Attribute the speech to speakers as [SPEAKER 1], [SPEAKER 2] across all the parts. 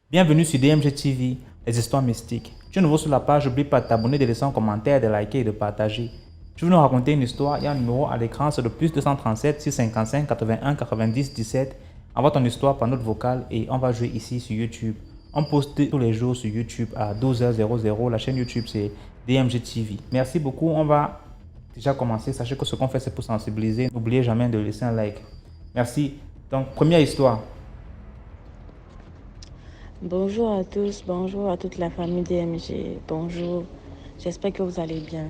[SPEAKER 1] Bienvenue sur DMG TV, les histoires mystiques. Tu es nouveau sur la page, n'oublie pas de t'abonner, de laisser un commentaire, de liker et de partager. Je vais nous raconter une histoire, il y a un numéro à l'écran, c'est le plus 237 655 81 90 17. Envoie ton histoire par note vocale et on va jouer ici sur YouTube. On poste tous les jours sur YouTube à 12h00, la chaîne YouTube c'est DMG TV. Merci beaucoup, on va déjà commencer. Sachez que ce qu'on fait c'est pour sensibiliser. N'oubliez jamais de laisser un like. Merci. Donc, première histoire.
[SPEAKER 2] Bonjour à tous, bonjour à toute la famille DMG, bonjour, j'espère que vous allez bien.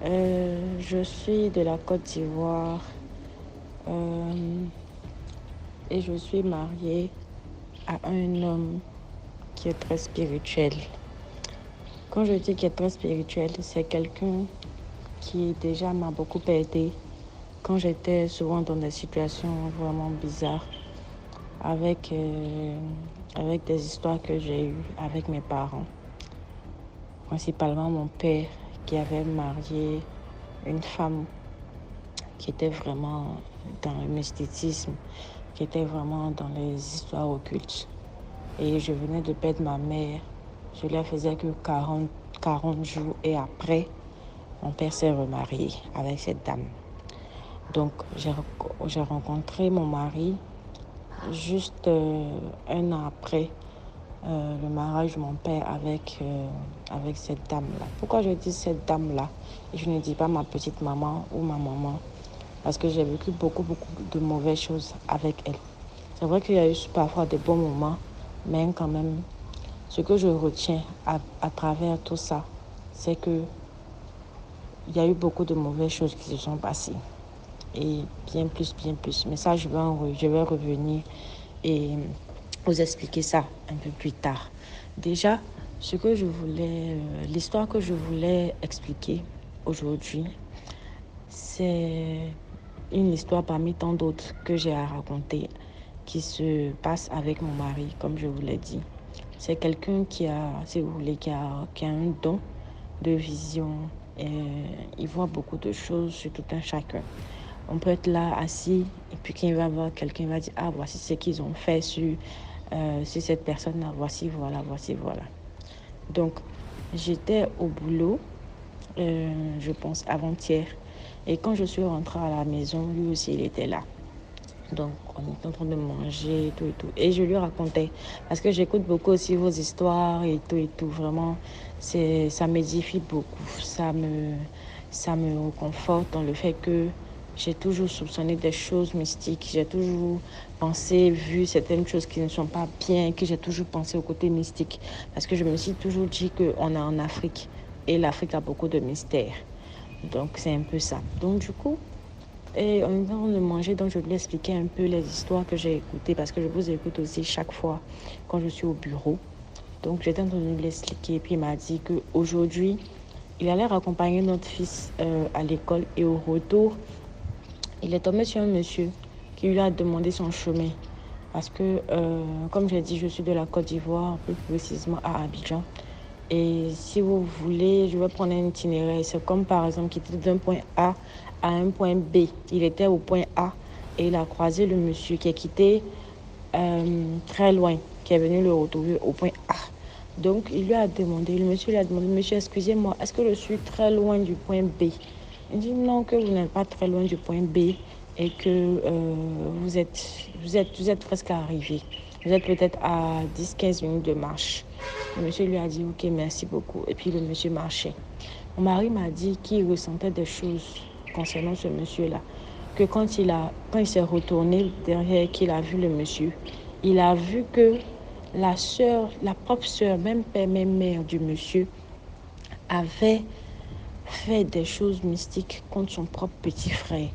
[SPEAKER 2] Je suis de la Côte d'Ivoire et je suis mariée à un homme qui est très spirituel. Quand je dis qu'il est très spirituel, c'est quelqu'un qui déjà m'a beaucoup aidé quand j'étais souvent dans des situations vraiment bizarres avec des histoires que j'ai eues avec mes parents. Principalement mon père qui avait marié une femme qui était vraiment dans le mysticisme, qui était vraiment dans les histoires occultes. Et je venais de perdre ma mère. Je la faisais que 40 jours et après, mon père s'est remarié avec cette dame. Donc, j'ai rencontré mon mari juste un an après le mariage de mon père avec cette dame-là. Pourquoi je dis cette dame-là et je ne dis pas ma petite maman ou ma maman? Parce que j'ai vécu beaucoup de mauvaises choses avec elle. C'est vrai qu'il y a eu parfois des bons moments, mais quand même, ce que je retiens à travers tout ça, c'est que il y a eu beaucoup de mauvaises choses qui se sont passées. Et bien plus. Mais ça, je vais revenir et vous expliquer ça un peu plus tard. Déjà, l'histoire que je voulais expliquer aujourd'hui, c'est une histoire parmi tant d'autres que j'ai à raconter qui se passe avec mon mari, comme je vous l'ai dit. C'est quelqu'un qui a, si vous voulez, qui a un don de vision. Et il voit beaucoup de choses sur tout un chacun. On peut être là assis et puis quand il va voir quelqu'un, il va dire « Ah, voici ce qu'ils ont fait sur cette personne-là. Voici, voilà. » Donc, j'étais au boulot, je pense avant-hier. Et quand je suis rentrée à la maison, lui aussi, il était là. Donc, on était en train de manger et tout. Et je lui racontais, parce que j'écoute beaucoup aussi vos histoires et tout. Vraiment, ça m'édifie beaucoup. Ça me réconforte dans le fait que j'ai toujours soupçonné des choses mystiques. J'ai toujours pensé, vu certaines choses qui ne sont pas bien, que j'ai toujours pensé au côté mystique. Parce que je me suis toujours dit qu'on est en Afrique. Et l'Afrique a beaucoup de mystères. Donc, c'est un peu ça. Donc, du coup, et en train de manger, donc je lui expliquais un peu les histoires que j'ai écoutées parce que je vous écoute aussi chaque fois quand je suis au bureau. Donc j'étais en train de lui expliquer et puis il m'a dit qu'aujourd'hui, il allait raccompagner notre fils à l'école et au retour, il est tombé sur un monsieur qui lui a demandé son chemin. Parce que, comme j'ai dit, je suis de la Côte d'Ivoire, plus précisément à Abidjan. Et si vous voulez, je vais prendre un itinéraire. C'est comme par exemple qu'il était d'un point A à un point B. Il était au point A et il a croisé le monsieur qui est quitté très loin, qui est venu le retrouver au point A. Donc, le monsieur lui a demandé, monsieur, excusez-moi, est-ce que je suis très loin du point B? Il dit non, que vous n'êtes pas très loin du point B et que vous êtes presque arrivé. Vous êtes peut-être à 10-15 minutes de marche. Le monsieur lui a dit, ok, merci beaucoup. Et puis le monsieur marchait. Mon mari m'a dit qu'il ressentait des choses concernant ce monsieur-là. Que quand il s'est retourné derrière, qu'il a vu le monsieur, il a vu que la propre sœur, même père, même mère du monsieur, avait fait des choses mystiques contre son propre petit frère.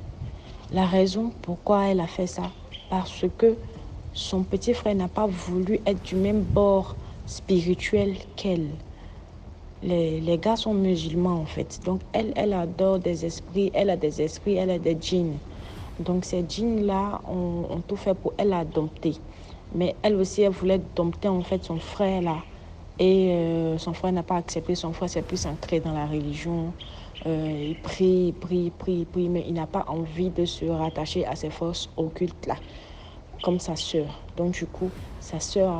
[SPEAKER 2] La raison pourquoi elle a fait ça, parce que son petit frère n'a pas voulu être du même bord spirituel qu'elle. Les gars sont musulmans en fait. Donc elle adore des esprits, elle a des djinns. Donc ces djinns-là ont tout fait pour elle adopter. Mais elle aussi, elle voulait dompter en fait son frère là. Et son frère n'a pas accepté. Son frère s'est plus ancré dans la religion Il prie, prie, prie, prie, mais il n'a pas envie de se rattacher à ces forces occultes-là, comme sa sœur. Donc du coup, sa sœur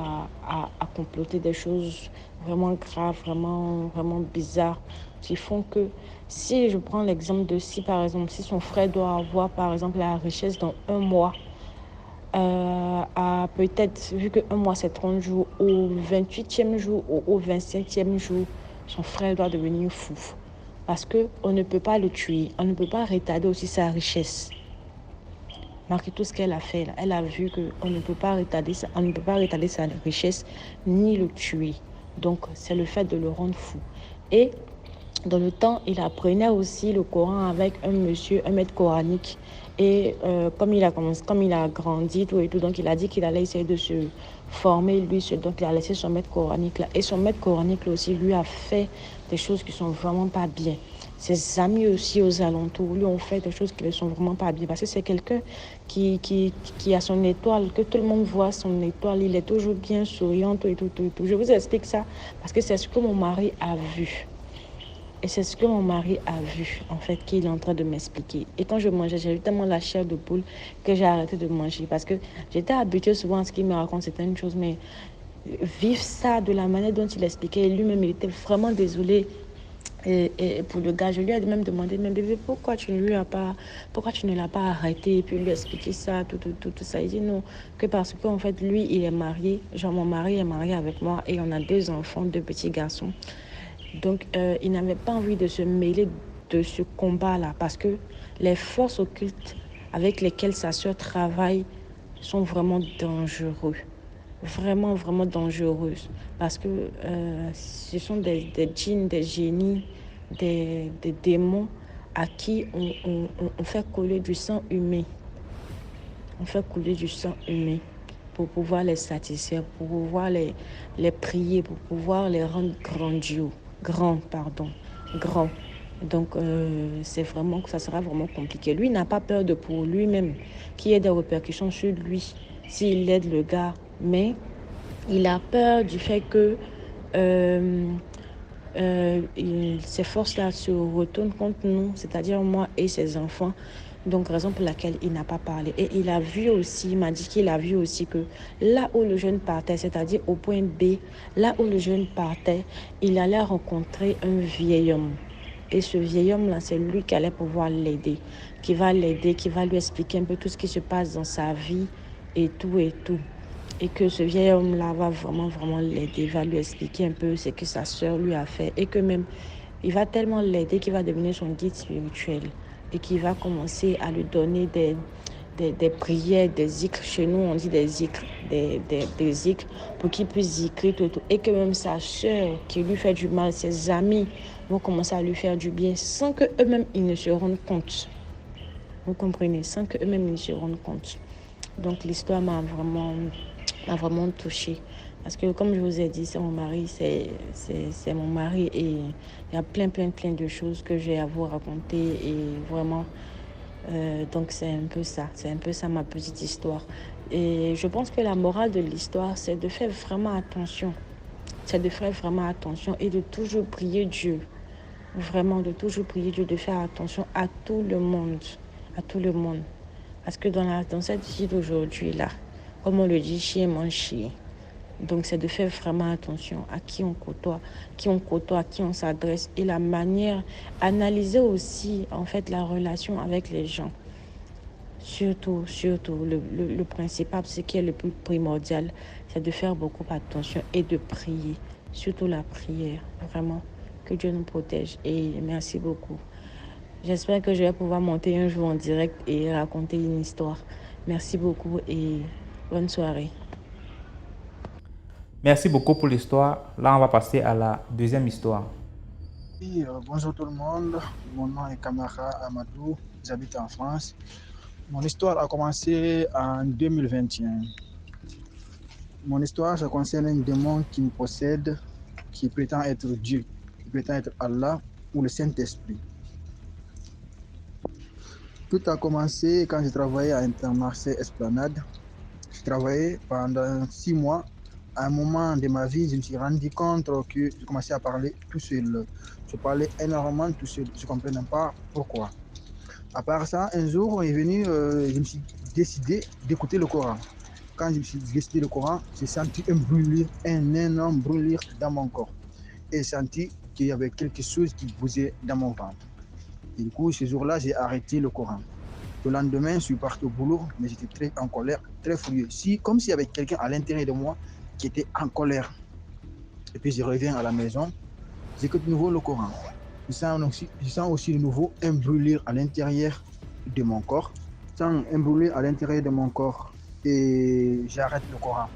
[SPEAKER 2] a comploté des choses vraiment graves, vraiment, vraiment bizarres, qui font que si je prends l'exemple de si par exemple, si son frère doit avoir par exemple la richesse dans un mois, à peut-être, vu que un mois c'est 30 jours, au 28e jour ou au 27e jour, son frère doit devenir fou. Parce qu'on ne peut pas le tuer, on ne peut pas retarder aussi sa richesse. Malgré tout ce qu'elle a fait, là, elle a vu qu'on ne peut pas retarder on ne peut pas retarder sa richesse ni le tuer. Donc c'est le fait de le rendre fou. Et dans le temps, il apprenait aussi le Coran avec un monsieur, un maître coranique. Et comme il a grandi, tout et tout, donc il a dit qu'il allait essayer de se former, lui, donc il a laissé son maître coranique là. Et son maître coranique là aussi lui a fait des choses qui sont vraiment pas bien. Ses amis aussi aux alentours lui ont fait des choses qui ne sont vraiment pas bien. Parce que c'est quelqu'un qui a son étoile, que tout le monde voit son étoile. Il est toujours bien souriant, tout et tout, tout et tout. Je vous explique ça parce que c'est ce que mon mari a vu. Et c'est ce que mon mari a vu, en fait, qu'il est en train de m'expliquer. Et quand je mangeais, j'ai eu tellement la chair de poule que j'ai arrêté de manger. Parce que j'étais habituée souvent à ce qu'il me raconte certaines choses, mais vivre ça de la manière dont il expliquait, lui-même, il était vraiment désolé. Et pour le gars, je lui ai même demandé, mais bébé, pourquoi tu ne l'as pas arrêté? Et puis lui expliquer ça, tout ça. Il dit non, que parce qu'en fait, lui, il est marié. Genre, mon mari est marié avec moi et on a 2 enfants, 2 petits garçons. Donc, il n'avait pas envie de se mêler de ce combat-là parce que les forces occultes avec lesquelles sa sœur travaille sont vraiment dangereux. Vraiment, vraiment dangereuses. Parce que ce sont des djinns, des génies, des démons à qui on fait couler du sang humain. On fait couler du sang humain pour pouvoir les satisfaire, pour pouvoir les prier, pour pouvoir les rendre grands, pardon, grands. Donc, c'est vraiment, ça sera vraiment compliqué. Lui n'a pas peur de pour lui-même qu'il y ait des répercussions sur lui s'il aide le gars, mais il a peur du fait que euh, ces forces-là se retournent contre nous, c'est-à-dire moi et ses enfants. Donc, raison pour laquelle il n'a pas parlé. Et il a vu aussi, il m'a dit qu'il a vu aussi que là où le jeune partait, c'est-à-dire au point B, là où le jeune partait, il allait rencontrer un vieil homme. Et ce vieil homme-là, c'est lui qui allait pouvoir l'aider, qui va lui expliquer un peu tout ce qui se passe dans sa vie et tout et tout. Et que ce vieil homme-là va vraiment, vraiment l'aider, va lui expliquer un peu ce que sa sœur lui a fait. Et que même, il va tellement l'aider qu'il va devenir son guide spirituel. Et qu'il va commencer à lui donner des prières, des zikrs. Chez nous, on dit des zikrs, des zikrs pour qu'il puisse zikrer tout, tout. Et que même sa sœur qui lui fait du mal, ses amis vont commencer à lui faire du bien sans qu'eux-mêmes, ils ne se rendent compte. Vous comprenez? Sans qu'eux-mêmes, ils ne se rendent compte. Donc l'histoire m'a vraiment touchée. Parce que comme je vous ai dit, c'est mon mari, c'est mon mari et il y a plein, plein, plein de choses que j'ai à vous raconter et vraiment, donc c'est un peu ça ma petite histoire. Et je pense que la morale de l'histoire, c'est de faire vraiment attention. C'est de faire vraiment attention et de toujours prier Dieu. Vraiment, de toujours prier Dieu, de faire attention à tout le monde. À tout le monde. Parce que dans cette vie d'aujourd'hui, là, comme on le dit, chien mange chien. Donc, c'est de faire vraiment attention à qui on côtoie, à qui on s'adresse et la manière, analyser aussi, en fait, la relation avec les gens. Surtout, le principal, ce qui est le plus primordial, c'est de faire beaucoup attention et de prier. Surtout la prière, vraiment. Que Dieu nous protège et merci beaucoup. J'espère que je vais pouvoir monter un jour en direct et raconter une histoire. Merci beaucoup et bonne soirée.
[SPEAKER 1] Merci beaucoup pour l'histoire. Là, on va passer à la deuxième histoire.
[SPEAKER 3] Oui, bonjour tout le monde. Mon nom est Kamara Amadou. J'habite en France. Mon histoire a commencé en 2021. Mon histoire, ça concerne un démon qui me possède, qui prétend être Dieu, qui prétend être Allah ou le Saint-Esprit. Tout a commencé quand j'ai travaillé à Intermarché Esplanade. J'ai travaillé pendant 6 mois à un moment de ma vie, je me suis rendu compte que je commençais à parler tout seul. Je parlais énormément tout seul. Je ne comprenais pas pourquoi. À part ça, un jour est venu, je me suis décidé d'écouter le Coran. Quand je me suis décidé le Coran, j'ai senti un énorme brûlir dans mon corps. Et j'ai senti qu'il y avait quelque chose qui bougeait dans mon ventre. Et du coup, ce jour-là, j'ai arrêté le Coran. Le lendemain, je suis parti au boulot, mais j'étais très en colère, très furieux. Comme s'il y avait quelqu'un à l'intérieur de moi qui était en colère. Et puis je reviens à la maison, j'écoute de nouveau le Coran. Je sens aussi de nouveau un brûlir à l'intérieur de mon corps. Je sens un brûlir à l'intérieur de mon corps. Et j'arrête le Coran.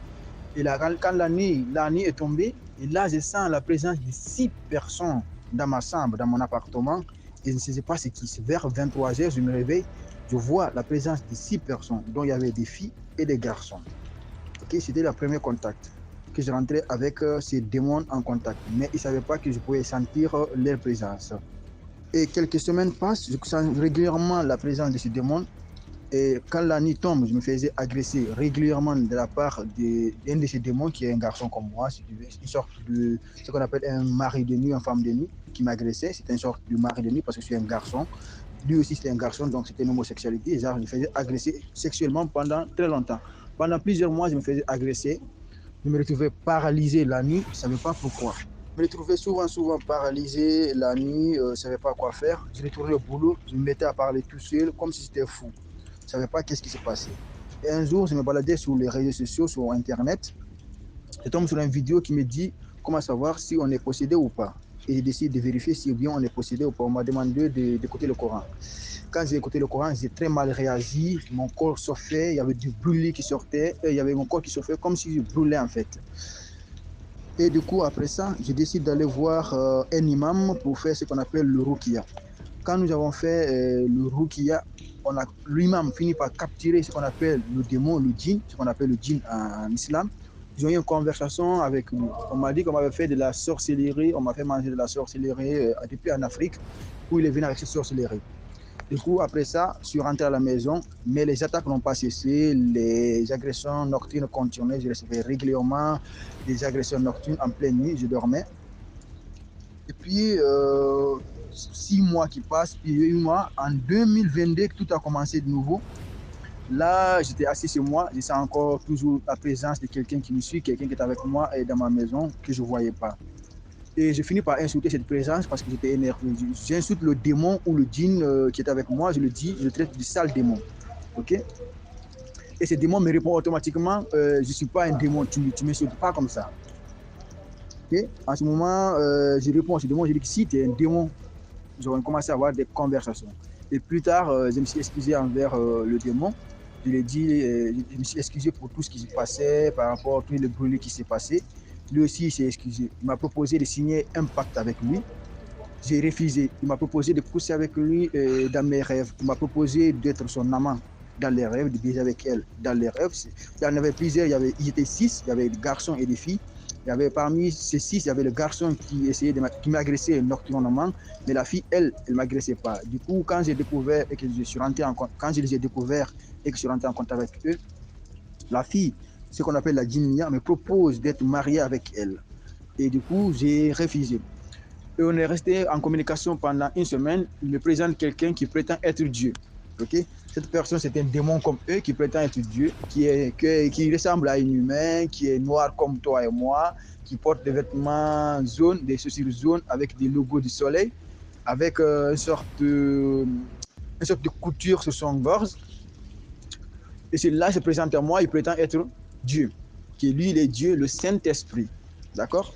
[SPEAKER 3] Et là, quand la nuit est tombée, et là, je sens la présence de 6 personnes dans ma chambre, dans mon appartement. Et je ne sais pas ce qui se vers 23h, je me réveille, je vois la présence de 6 personnes, dont il y avait des filles et des garçons. Okay, c'était le premier contact que je rentrais avec ces démons en contact. Mais ils ne savaient pas que je pouvais sentir leur présence. Et quelques semaines passent, je sens régulièrement la présence de ces démons. Et quand la nuit tombe, je me faisais agresser régulièrement de la part d'un de ces démons qui est un garçon comme moi, une sorte de ce qu'on appelle un mari de nuit, une femme de nuit qui m'agressait. C'était une sorte de mari de nuit parce que je suis un garçon. Lui aussi c'était un garçon, donc c'était une homosexualité. Genre, je me faisais agresser sexuellement pendant très longtemps. Pendant plusieurs mois, je me faisais agresser. Je me retrouvais paralysé la nuit, je ne savais pas pourquoi. Je me retrouvais souvent paralysé la nuit, je ne savais pas quoi faire. Je retournais au boulot, je me mettais à parler tout seul, comme si j'étais fou. Je ne savais pas qu'est-ce qui se passait. Et un jour, je me baladais sur les réseaux sociaux, sur Internet. Je tombe sur une vidéo qui me dit comment savoir si on est possédé ou pas. Et j'ai décidé de vérifier si bien on est possédé ou pas. On m'a demandé d'écouter le Coran. Quand j'ai écouté le Coran, j'ai très mal réagi. Mon corps souffrait, il y avait du brûlis qui sortait. Il y avait mon corps qui souffrait comme si je brûlais en fait. Et du coup, après ça, je décide d'aller voir un imam pour faire ce qu'on appelle le ruqya. Quand nous avons fait le ruqya, l'imam finit par capturer ce qu'on appelle le démon, le djinn, ce qu'on appelle le djinn en islam. Ils ont eu une conversation avec nous. On m'a dit qu'on m'avait fait de la sorcellerie, on m'a fait manger de la sorcellerie depuis en Afrique, où il est venu avec cette sorcellerie. Du coup, après ça, je suis rentré à la maison, mais les attaques n'ont pas cessé, les agressions nocturnes continuaient, je recevais régulièrement des agressions nocturnes en pleine nuit, je dormais. Et puis, 6 mois qui passent, puis 8 mois, en 2022, tout a commencé de nouveau. Là, j'étais assis chez moi, je sens encore toujours la présence de quelqu'un qui me suit, quelqu'un qui est avec moi et dans ma maison, que je ne voyais pas. Et je finis par insulter cette présence parce que j'étais énervé. J'insulte le démon ou le djinn qui est avec moi, je le dis, je le traite de sale démon. Ok? Et ce démon me répond automatiquement, je ne suis pas un démon, tu ne m'insultes pas comme ça. Okay? En ce moment, je réponds à ce démon, je dis que si tu es un démon, nous avons commencé à avoir des conversations. Et plus tard, je me suis excusé envers le démon. Je lui ai dit, je me suis excusé pour tout ce qui se passait, par rapport à tout le brûlé qui s'est passé. Lui aussi, il s'est excusé. Il m'a proposé de signer un pacte avec lui. J'ai refusé. Il m'a proposé de pousser avec lui dans mes rêves. Il m'a proposé d'être son amant dans les rêves, de baiser avec elle dans les rêves. Il y en avait plusieurs, ils étaient 6, il y avait des garçons et des filles. Il y avait parmi ces 6, il y avait le garçon qui m'agressait nocturnement, mais la fille, elle ne m'agressait pas. Du coup, quand j'ai découvert et que je suis rentré quand je les ai découverts et que je suis rentré en contact avec eux, la fille, ce qu'on appelle la djinnia, me propose d'être marié avec elle. Et du coup, j'ai refusé. Et on est resté en communication pendant une semaine. Il me présente quelqu'un qui prétend être Dieu. Okay? Cette personne, c'est un démon comme eux qui prétend être Dieu, qui ressemble à un humain, qui est noir comme toi et moi, qui porte des vêtements jaunes, des chaussures jaunes avec des logos du soleil, avec une sorte de couture sur son gorge. Et celui-là, il se présente à moi, il prétend être Dieu, qui lui, il est Dieu, le Saint-Esprit. D'accord?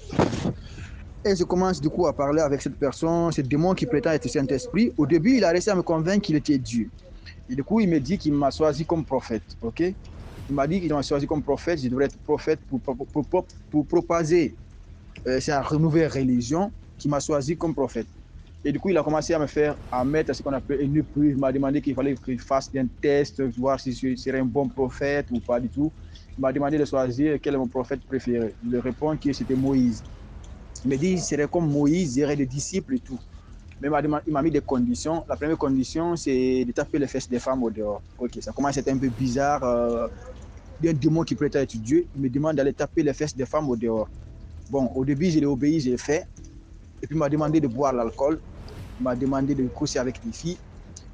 [SPEAKER 3] Et je commence du coup à parler avec cette personne, ce démon qui prétend être Saint-Esprit. Au début, il a réussi à me convaincre qu'il était Dieu. Et du coup, il me dit qu'il m'a choisi comme prophète. Ok? Il m'a dit qu'il m'a choisi comme prophète. Je devrais être prophète pour propager sa nouvelle religion, qu'il m'a choisi comme prophète. Et du coup, il a commencé à mettre ce qu'on appelle une épreuve. Il m'a demandé qu'il fallait que je fasse un test, voir si je serais un bon prophète ou pas du tout. Il m'a demandé de choisir quel est mon prophète préféré. Je lui réponds que c'était Moïse. Il me dit qu'il serait comme Moïse, il y aurait des disciples et tout. Mais il m'a mis des conditions. La première condition, c'est de taper les fesses des femmes au dehors. Ok, ça commence à être un peu bizarre. d'un démon qui prétend être Dieu. Il me demande d'aller taper les fesses des femmes au dehors. Bon, au début, je l'ai obéi, je l'ai fait. Et puis, il m'a demandé de boire l'alcool. Il m'a demandé de coucher avec des filles.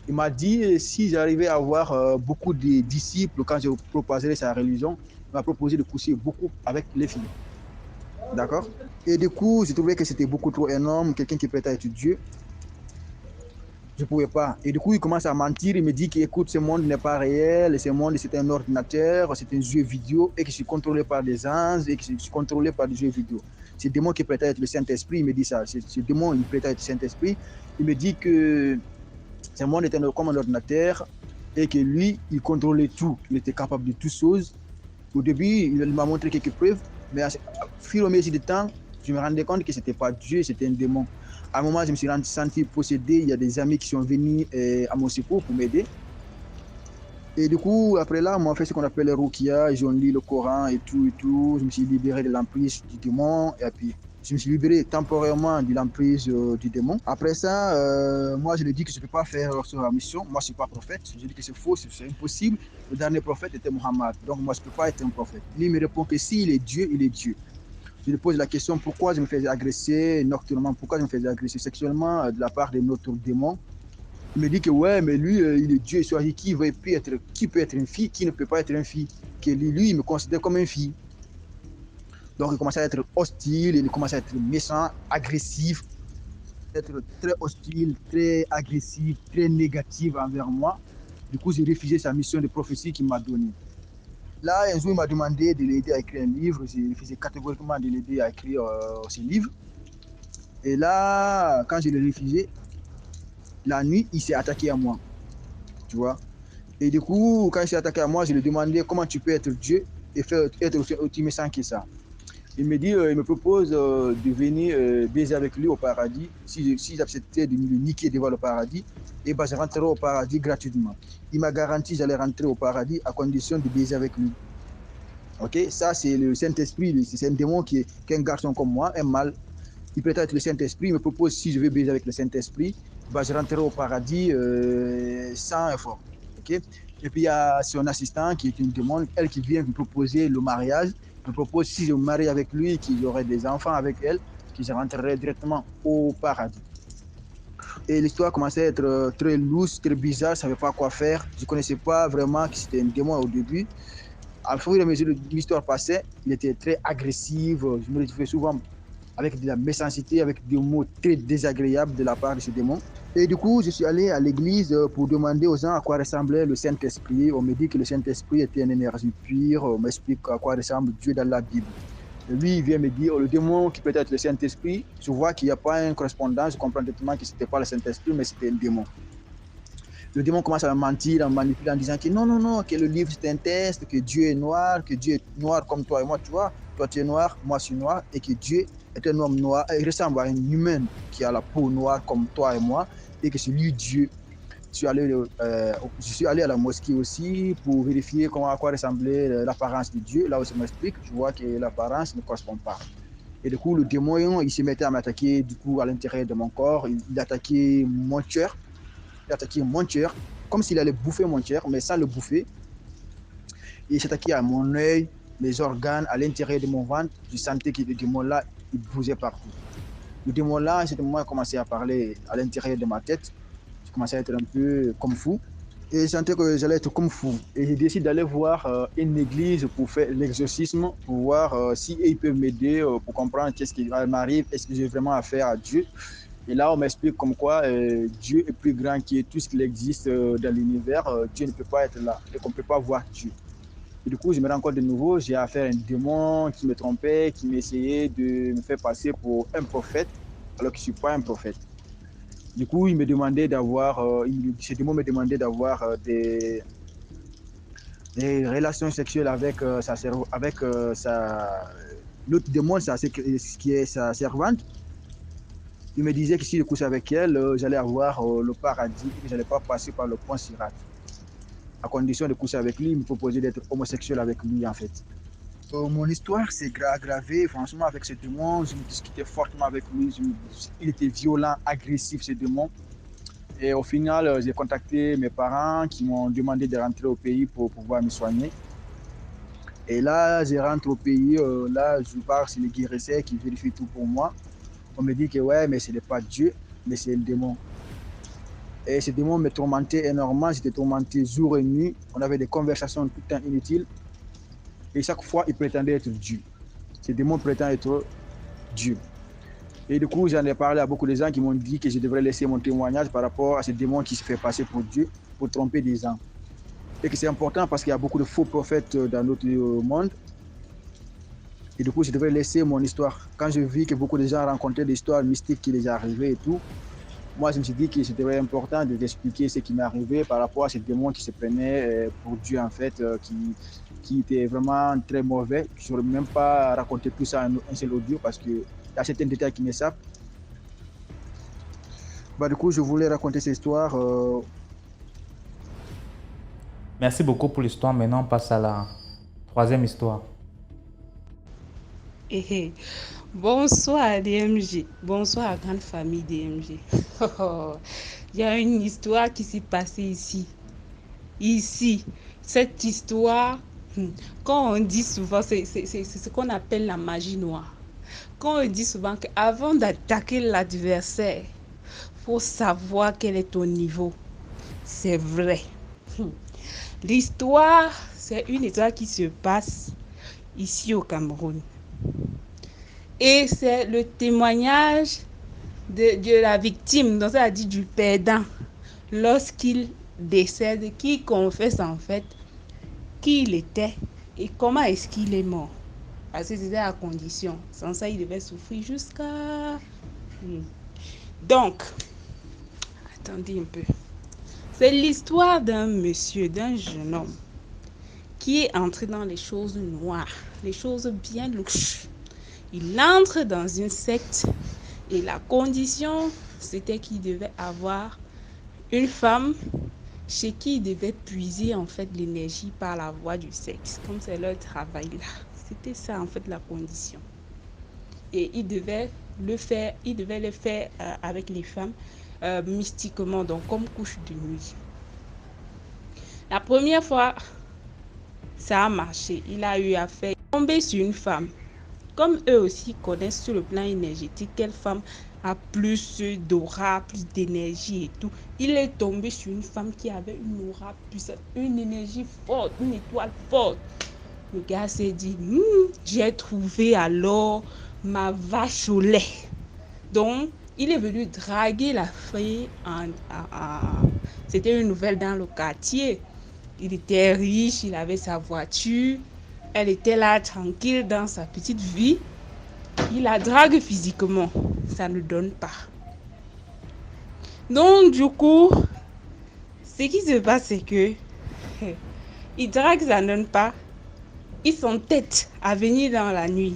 [SPEAKER 3] Il m'a dit si j'arrivais à avoir beaucoup de disciples quand je proposerais sa religion, il m'a proposé de coucher beaucoup avec les filles. D'accord? Et du coup, je trouvais que c'était beaucoup trop énorme, quelqu'un qui prétend être Dieu. Je ne pouvais pas. Et du coup, il commence à mentir. Il me dit qu'écoute, ce monde n'est pas réel, ce monde, c'est un ordinateur, c'est un jeu vidéo et que je suis contrôlé par des anges et que je suis contrôlé par des jeux vidéo. C'est le démon qui prétend être le Saint-Esprit. Il me dit ça. C'est le démon, il prétend être le Saint-Esprit. Il me dit que ce monde était comme un ordinateur et que lui, il contrôlait tout. Il était capable de toutes choses. Au début, il m'a montré quelques preuves, mais au fur et à mesure du temps, je me rendais compte que ce n'était pas Dieu, c'était un démon. À un moment, je me suis senti possédé. Il y a des amis qui sont venus à mon secours pour m'aider. Et du coup, après là, on m'a fait ce qu'on appelle le ruqya. Ils ont lu le Coran et tout et tout. Je me suis libéré de l'emprise du démon. Et puis, je me suis libéré temporairement de l'emprise du démon. Après ça, moi, je lui ai dit que je ne peux pas faire cette mission. Moi, je ne suis pas prophète. Je lui ai dit que c'est faux, c'est impossible. Le dernier prophète était Mohammed. Donc, moi, je ne peux pas être un prophète. Lui, il me répond que s'il est Dieu, il est Dieu. Je lui pose la question pourquoi je me faisais agresser nocturnement, pourquoi je me faisais agresser sexuellement de la part de notre démon. Il me dit que ouais, mais lui, il est Dieu. Qui peut être une fille, qui ne peut pas être une fille. Que lui, il me considère comme une fille. Donc, il commence à être hostile, il commence à être méchant, agressif, être très hostile, très agressif, très négatif envers moi. Du coup, j'ai refusé sa mission de prophétie qu'il m'a donnée. Là, un jour, il m'a demandé de l'aider à écrire un livre. J'ai refusé catégoriquement de l'aider à écrire ce livre. Et là, quand je l'ai refusé, la nuit, il s'est attaqué à moi. Tu vois? Et du coup, quand il s'est attaqué à moi, je lui ai demandé comment tu peux être Dieu et être aussi méchant que ça. Il me dit, il me propose de venir baiser avec lui au paradis. Si j'acceptais de me niquer devant le paradis, et ben, je rentrerai au paradis gratuitement. Il m'a garanti que j'allais rentrer au paradis à condition de baiser avec lui. Ok, ça c'est le Saint-Esprit, c'est un démon qui est qu'un garçon comme moi, un mâle. Il prétend être le Saint-Esprit, il me propose si je veux baiser avec le Saint-Esprit, ben, je rentrerai au paradis sans effort. Ok, et puis il y a son assistant qui est une démon, elle qui vient me proposer le mariage, me propose si je me marie avec lui, qu'il y aurait des enfants avec elle, que je rentrerai directement au paradis. Et l'histoire commençait à être très louche, très bizarre, je ne savais pas quoi faire. Je ne connaissais pas vraiment que c'était un démon au début. À fur et à mesure que l'histoire passait, il était très agressif. Je me retrouvais souvent avec de la méchanceté, avec des mots très désagréables de la part de ce démon. Et du coup, je suis allé à l'église pour demander aux gens à quoi ressemblait le Saint-Esprit. On me dit que le Saint-Esprit était une énergie pure. On m'explique à quoi ressemble Dieu dans la Bible. Et lui, il vient me dire, le démon qui peut être le Saint-Esprit, je vois qu'il n'y a pas une correspondance. Je comprends directement que ce n'était pas le Saint-Esprit, mais c'était un démon. Le démon commence à mentir, à manipuler en disant que non, que le livre c'est un test, que Dieu est noir comme toi et moi, tu vois. Toi tu es noir, moi je suis noir, et que Dieu est un homme noir, il ressemble à un humain qui a la peau noire comme toi et moi, et que c'est lui Dieu. Je suis allé à la mosquée aussi pour vérifier à quoi ressemblait l'apparence de Dieu. Là où ça m'explique, je vois que l'apparence ne correspond pas. Et du coup, le démon, il se mettait à m'attaquer du coup à l'intérieur de mon corps. Il attaquait mon cœur. Il attaquait mon cœur, comme s'il allait bouffer mon cœur, mais sans le bouffer. Et il s'attaquait à mon œil, mes organes, à l'intérieur de mon ventre. Je sentais que le démon-là, il bougeait partout. Le démon-là, à ce moment, il a commencé à parler à l'intérieur de ma tête. Je commençais à être un peu comme fou. Et je sentais que j'allais être comme fou. Et j'ai décidé d'aller voir une église pour faire l'exorcisme, pour voir si ils peuvent m'aider, pour comprendre qu'est-ce qui m'arrive, est-ce que j'ai vraiment affaire à Dieu. Et là, on m'explique comme quoi Dieu est plus grand que tout ce qui existe dans l'univers. Dieu ne peut pas être là et qu'on ne peut pas voir Dieu. Et du coup, je me rends compte de nouveau, j'ai affaire à un démon qui me trompait, qui m'essayait de me faire passer pour un prophète, alors que je ne suis pas un prophète. Du coup, il me demandait d'avoir, ce démon me demandait d'avoir des relations sexuelles avec l'autre démon, qui est sa servante. Il me disait que si je couchais avec elle, j'allais avoir le paradis et que je n'allais pas passer par le pont Sirat. À condition de coucher avec lui, il me proposait d'être homosexuel avec lui en fait. Mon histoire s'est aggravée, franchement, avec ce démon. Je me discutais fortement avec lui. Il était violent, agressif, ce démon. Et au final, j'ai contacté mes parents qui m'ont demandé de rentrer au pays pour pouvoir me soigner. Et là, je rentre au pays, là, je pars sur les guérisseurs qui vérifient tout pour moi. On me dit que ouais, mais ce n'est pas Dieu, mais c'est le démon. Et ce démon me tourmentait énormément, j'étais tourmenté jour et nuit. On avait des conversations tout le temps inutiles. Et chaque fois, il prétendait être Dieu. Ce démon prétend être Dieu. Et du coup, j'en ai parlé à beaucoup de gens qui m'ont dit que je devrais laisser mon témoignage par rapport à ce démon qui se fait passer pour Dieu, pour tromper des gens. Et que c'est important parce qu'il y a beaucoup de faux prophètes dans notre monde. Et du coup, je devrais laisser mon histoire. Quand je vis que beaucoup de gens rencontraient des histoires mystiques qui les arrivaient et tout, moi, je me suis dit que c'était important de t'expliquer ce qui m'est arrivé par rapport à ce démon qui se prenait pour Dieu, en fait, qui était vraiment très mauvais. Je n'aurais même pas raconté tout ça en un seul audio parce qu'il y a certains détails qui m'échappent. Bah, du coup, je voulais raconter cette histoire.
[SPEAKER 1] Merci beaucoup pour l'histoire. Maintenant, on passe à la troisième histoire.
[SPEAKER 4] Bonsoir DMG, bonsoir grande famille DMG. Il y a une histoire qui s'est passée ici. Cette histoire, quand on dit souvent, c'est ce qu'on appelle la magie noire. Quand on dit souvent qu'avant d'attaquer l'adversaire, il faut savoir quel est ton niveau. C'est vrai. L'histoire, c'est une histoire qui se passe ici au Cameroun. Et c'est le témoignage de la victime, donc ça a dit du perdant, lorsqu'il décède, qui confesse en fait qui il était et comment est-ce qu'il est mort. Parce que c'était la condition. Sans ça, il devait souffrir jusqu'à... Donc, attendez un peu. C'est l'histoire d'un monsieur, d'un jeune homme qui est entré dans les choses noires, les choses bien louches. Il entre dans une secte et la condition, c'était qu'il devait avoir une femme chez qui il devait puiser en fait l'énergie par la voie du sexe, comme c'est leur travail là. C'était ça en fait la condition. Et il devait le faire avec les femmes mystiquement, donc comme couche de nuit. La première fois, ça a marché. Il a eu affaire, tomber sur une femme. Comme eux aussi connaissent sur le plan énergétique quelle femme a plus d'aura, plus d'énergie et tout, il est tombé sur une femme qui avait une aura puissante, une énergie forte, une étoile forte. Le gars s'est dit, j'ai trouvé alors ma vache au lait. Donc, il est venu draguer la fille. C'était une nouvelle dans le quartier. Il était riche, il avait sa voiture. Elle était là tranquille dans sa petite vie. Il la drague physiquement. Ça ne donne pas. Donc du coup, ce qui se passe, c'est que il drague, ça ne donne pas. Il s'entête à venir dans la nuit.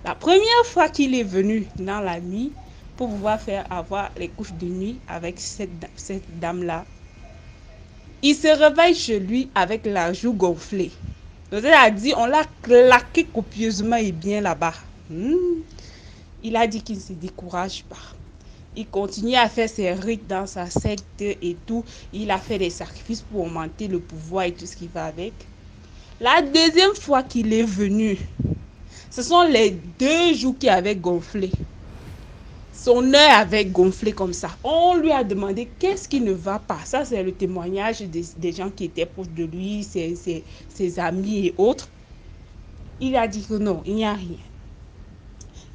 [SPEAKER 4] La première fois qu'il est venu dans la nuit pour pouvoir avoir les couches de nuit avec cette dame-là, il se réveille chez lui avec la joue gonflée. C'est-à-dire, on l'a claqué copieusement et bien là-bas. Il a dit qu'il ne se décourage pas. Il continue à faire ses rites dans sa secte et tout. Il a fait des sacrifices pour augmenter le pouvoir et tout ce qui va avec. La deuxième fois qu'il est venu, ce sont les 2 jours qui avaient gonflé. Son œil avait gonflé comme ça. On lui a demandé qu'est-ce qui ne va pas. Ça, c'est le témoignage des gens qui étaient proches de lui, ses amis et autres. Il a dit que non, il n'y a rien.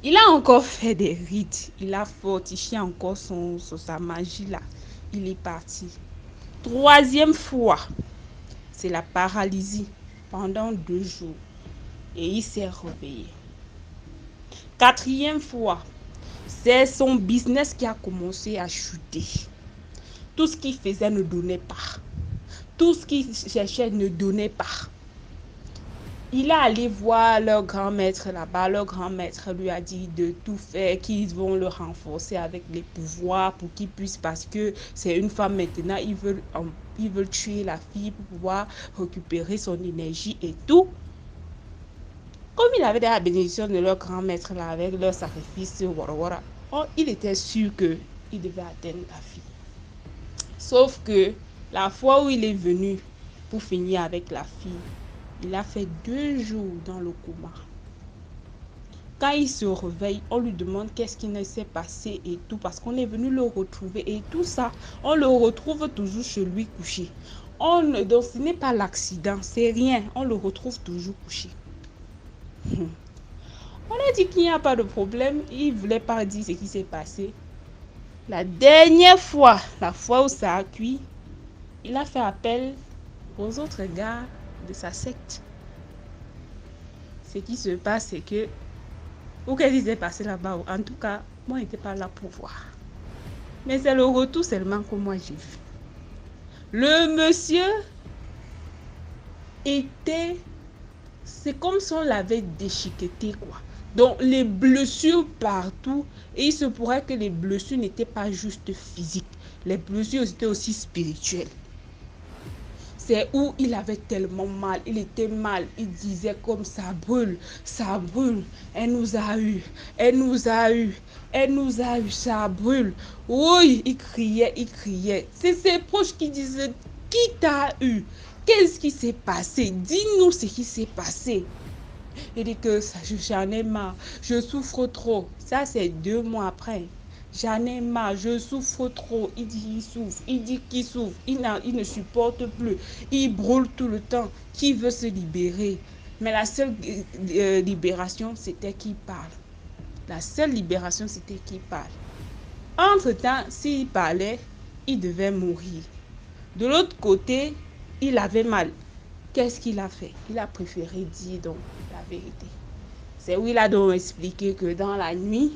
[SPEAKER 4] Il a encore fait des rites. Il a fortifié encore sa magie là. Il est parti. 3e fois, c'est la paralysie pendant 2 jours. Et il s'est réveillé. 4e fois, c'est son business qui a commencé à chuter. Tout ce qu'il faisait ne donnait pas. Tout ce qu'il cherchait ne donnait pas. Il est allé voir leur grand maître là-bas. Leur grand maître lui a dit de tout faire, qu'ils vont le renforcer avec les pouvoirs pour qu'il puisse, parce que c'est une femme maintenant, ils veulent tuer la fille pour pouvoir récupérer son énergie et tout. Comme il avait la bénédiction de leur grand maître là, avec leur sacrifice, il était sûr qu'il devait atteindre la fille. Sauf que la fois où il est venu pour finir avec la fille, Il a fait 2 jours dans le coma. Quand il se réveille, on lui demande qu'est-ce qui s'est passé et tout, parce qu'on est venu le retrouver et tout ça, on le retrouve toujours chez lui couché. Donc ce n'est pas l'accident, c'est rien, on le retrouve toujours couché. On a dit qu'il n'y a pas de problème, il ne voulait pas dire ce qui s'est passé. La dernière fois, la fois où ça a cuit, il a fait appel aux autres gars de sa secte. Ce qui se passe, c'est que, ou qu'est-ce qui s'est passé là-bas, en tout cas, moi, je n'étais pas là pour voir. Mais c'est le retour seulement que moi j'ai vu. Le monsieur était, c'est comme si on l'avait déchiqueté, quoi. Donc les blessures partout, et il se pourrait que les blessures n'étaient pas juste physiques, les blessures étaient aussi spirituelles. C'est où il avait tellement mal, il était mal, il disait comme ça brûle, elle nous a eu, elle nous a eu, elle nous a eu, ça brûle. Oui, il criait, il criait. C'est ses proches qui disaient, qui t'a eu? Qu'est-ce qui s'est passé? Dis-nous ce qui s'est passé. Il dit que j'en ai marre, je souffre trop. Ça, c'est 2 mois après. J'en ai marre, je souffre trop. Il dit il souffre, il dit qu'il souffre, il ne supporte plus. Il brûle tout le temps. Qui veut se libérer? Mais la seule libération, c'était qu'il parle. La seule libération, c'était qu'il parle. Entre-temps, s'il parlait, il devait mourir. De l'autre côté, il avait mal. Qu'est-ce qu'il a fait? Il a préféré dire donc la vérité. C'est où il a donc expliqué que dans la nuit,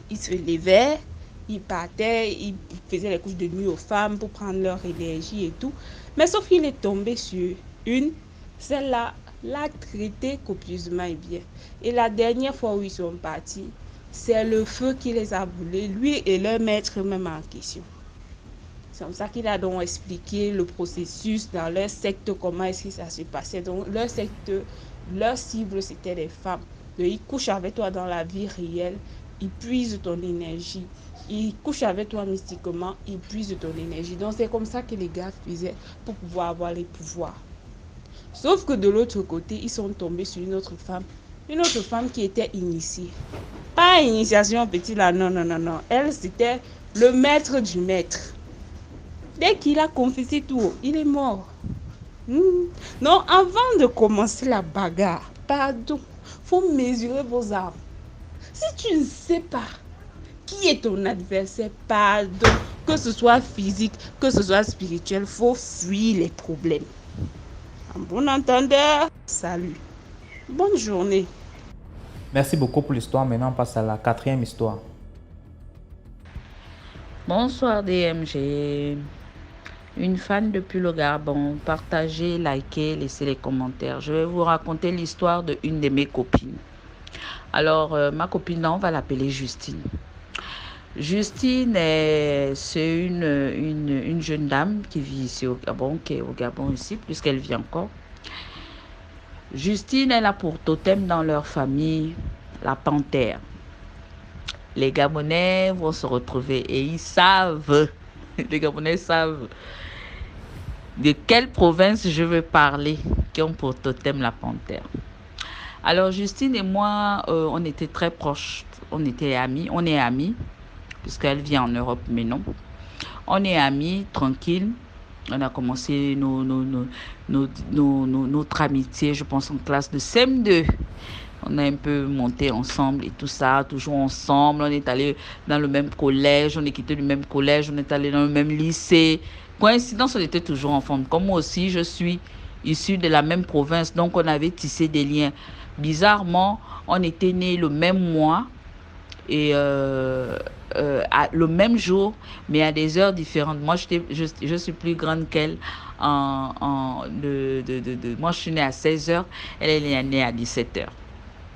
[SPEAKER 4] il se levait, il partait, il faisait les couches de nuit aux femmes pour prendre leur énergie et tout. Mais sauf qu'il est tombé sur une, celle-là l'a traité copieusement et bien. Et la dernière fois où ils sont partis, c'est le feu qui les a brûlés, lui et leur maître même en question. C'est comme ça qu'il a donc expliqué le processus dans leur secte, comment est-ce que ça se passait. Donc leur secte, leur cible, c'était les femmes. Donc, ils couchent avec toi dans la vie réelle, ils puisent ton énergie. Ils couchent avec toi mystiquement, ils puisent ton énergie. Donc c'est comme ça que les gars faisaient pour pouvoir avoir les pouvoirs. Sauf que de l'autre côté, ils sont tombés sur une autre femme qui était initiée. Pas initiation petit là, non. Elle, c'était le maître du maître. Dès qu'il a confessé tout, il est mort. Non, avant de commencer la bagarre, pardon, faut mesurer vos armes. Si tu ne sais pas qui est ton adversaire, pardon, que ce soit physique, que ce soit spirituel, faut fuir les problèmes. En bon entendeur, salut. Bonne journée.
[SPEAKER 1] Merci beaucoup pour l'histoire. Maintenant, on passe à la 4e histoire.
[SPEAKER 5] Bonsoir DMG. Une fan depuis le Gabon. Partagez, likez, laissez les commentaires. Je vais vous raconter l'histoire d'une de mes copines. Alors, ma copine, là, on va l'appeler Justine. Justine, c'est une jeune dame qui vit ici au Gabon, qui est au Gabon ici, puisqu'elle vit encore. Justine, elle a pour totem dans leur famille la panthère. Les Gabonais vont se retrouver et ils savent, les Gabonais savent de quelle province je veux parler, qui ont pour totem la panthère. Alors Justine et moi, on était très proches, on est amis, puisqu'elle vit en Europe, mais non. On est amis, tranquilles. On a commencé notre amitié, je pense, en classe de CM2. On a un peu monté ensemble et tout ça, toujours ensemble. On est allé dans le même collège, on est quitté du même collège, on est allé dans le même lycée. Coïncidence, on était toujours ensemble. Comme moi aussi, je suis issue de la même province, donc on avait tissé des liens. Bizarrement, on était nés le même mois et le même jour, mais à des heures différentes. Moi, je suis plus grande qu'elle. Moi, je suis née à 16h, elle est née à 17h.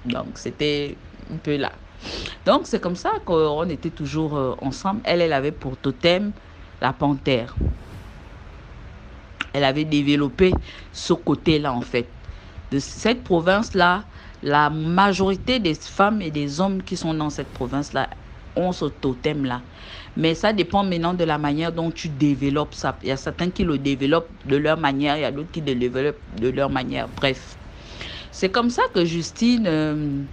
[SPEAKER 5] Donc, c'était un peu là. Donc, c'est comme ça qu'on était toujours ensemble. Elle avait pour totem la panthère. Elle avait développé ce côté-là, en fait. De cette province-là, la majorité des femmes et des hommes qui sont dans cette province-là ont ce totem-là. Mais ça dépend maintenant de la manière dont tu développes ça. Il y a certains qui le développent de leur manière, il y a d'autres qui le développent de leur manière. Bref. C'est comme ça que Justine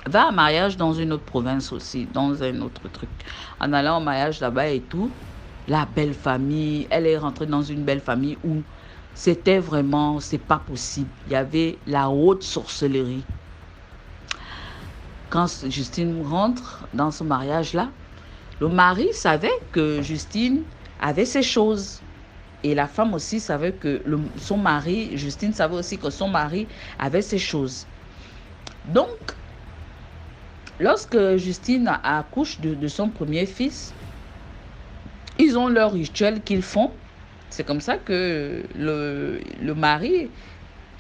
[SPEAKER 5] va à mariage dans une autre province aussi, dans un autre truc. En allant au mariage là-bas et tout, la belle famille, elle est rentrée dans une belle famille où c'était vraiment, c'est pas possible. Il y avait la haute sorcellerie. Quand Justine rentre dans ce mariage-là, le mari savait que Justine avait ses choses. Et la femme aussi savait que son mari, Justine savait aussi que son mari avait ses choses. Donc, lorsque Justine accouche de son premier fils, ils ont leur rituel qu'ils font. C'est comme ça que le mari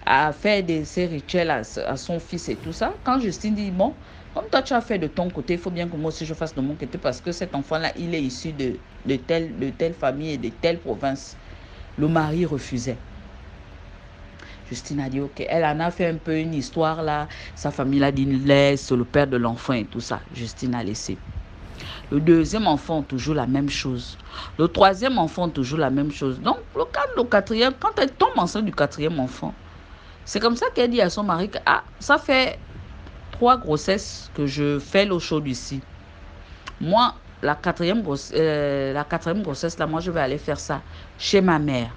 [SPEAKER 5] a fait ses rituels à son fils et tout ça. Quand Justine dit, bon, comme toi tu as fait de ton côté, il faut bien que moi aussi je fasse de mon côté parce que cet enfant-là, il est issu de telle famille et de telle province. Le mari refusait. Justine a dit, ok, elle en a fait un peu une histoire là. Sa famille l'a dit, laisse le père de l'enfant et tout ça. Justine a laissé. Le deuxième enfant, toujours la même chose. Le troisième enfant, toujours la même chose. Donc, le quatrième, quand elle tombe enceinte du quatrième enfant, c'est comme ça qu'elle dit à son mari que, ah, ça fait 3 grossesses que je fais l'eau chaude ici. Moi, la quatrième grossesse, là, moi, je vais aller faire ça chez ma mère.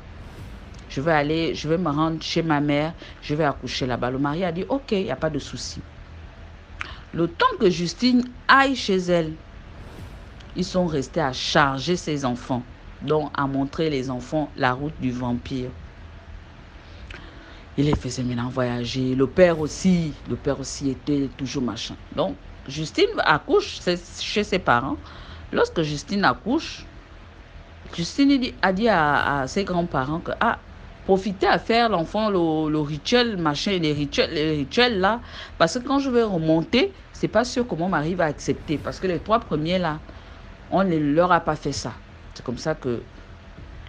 [SPEAKER 5] Je vais me rendre chez ma mère, je vais accoucher là-bas. Le mari a dit, ok, il n'y a pas de souci. Le temps que Justine aille chez elle, ils sont restés à charger ses enfants, donc à montrer les enfants la route du vampire. Il les faisait maintenant voyager. Le père aussi était toujours machin. Donc, Justine accouche chez ses parents. Lorsque Justine accouche, Justine a dit à ses grands-parents que, ah, profitez à faire l'enfant le rituel, machin, les rituels là, parce que quand je vais remonter, c'est pas sûr que mon mari va accepter, parce que les 3 premiers là, on ne leur a pas fait ça. C'est comme ça que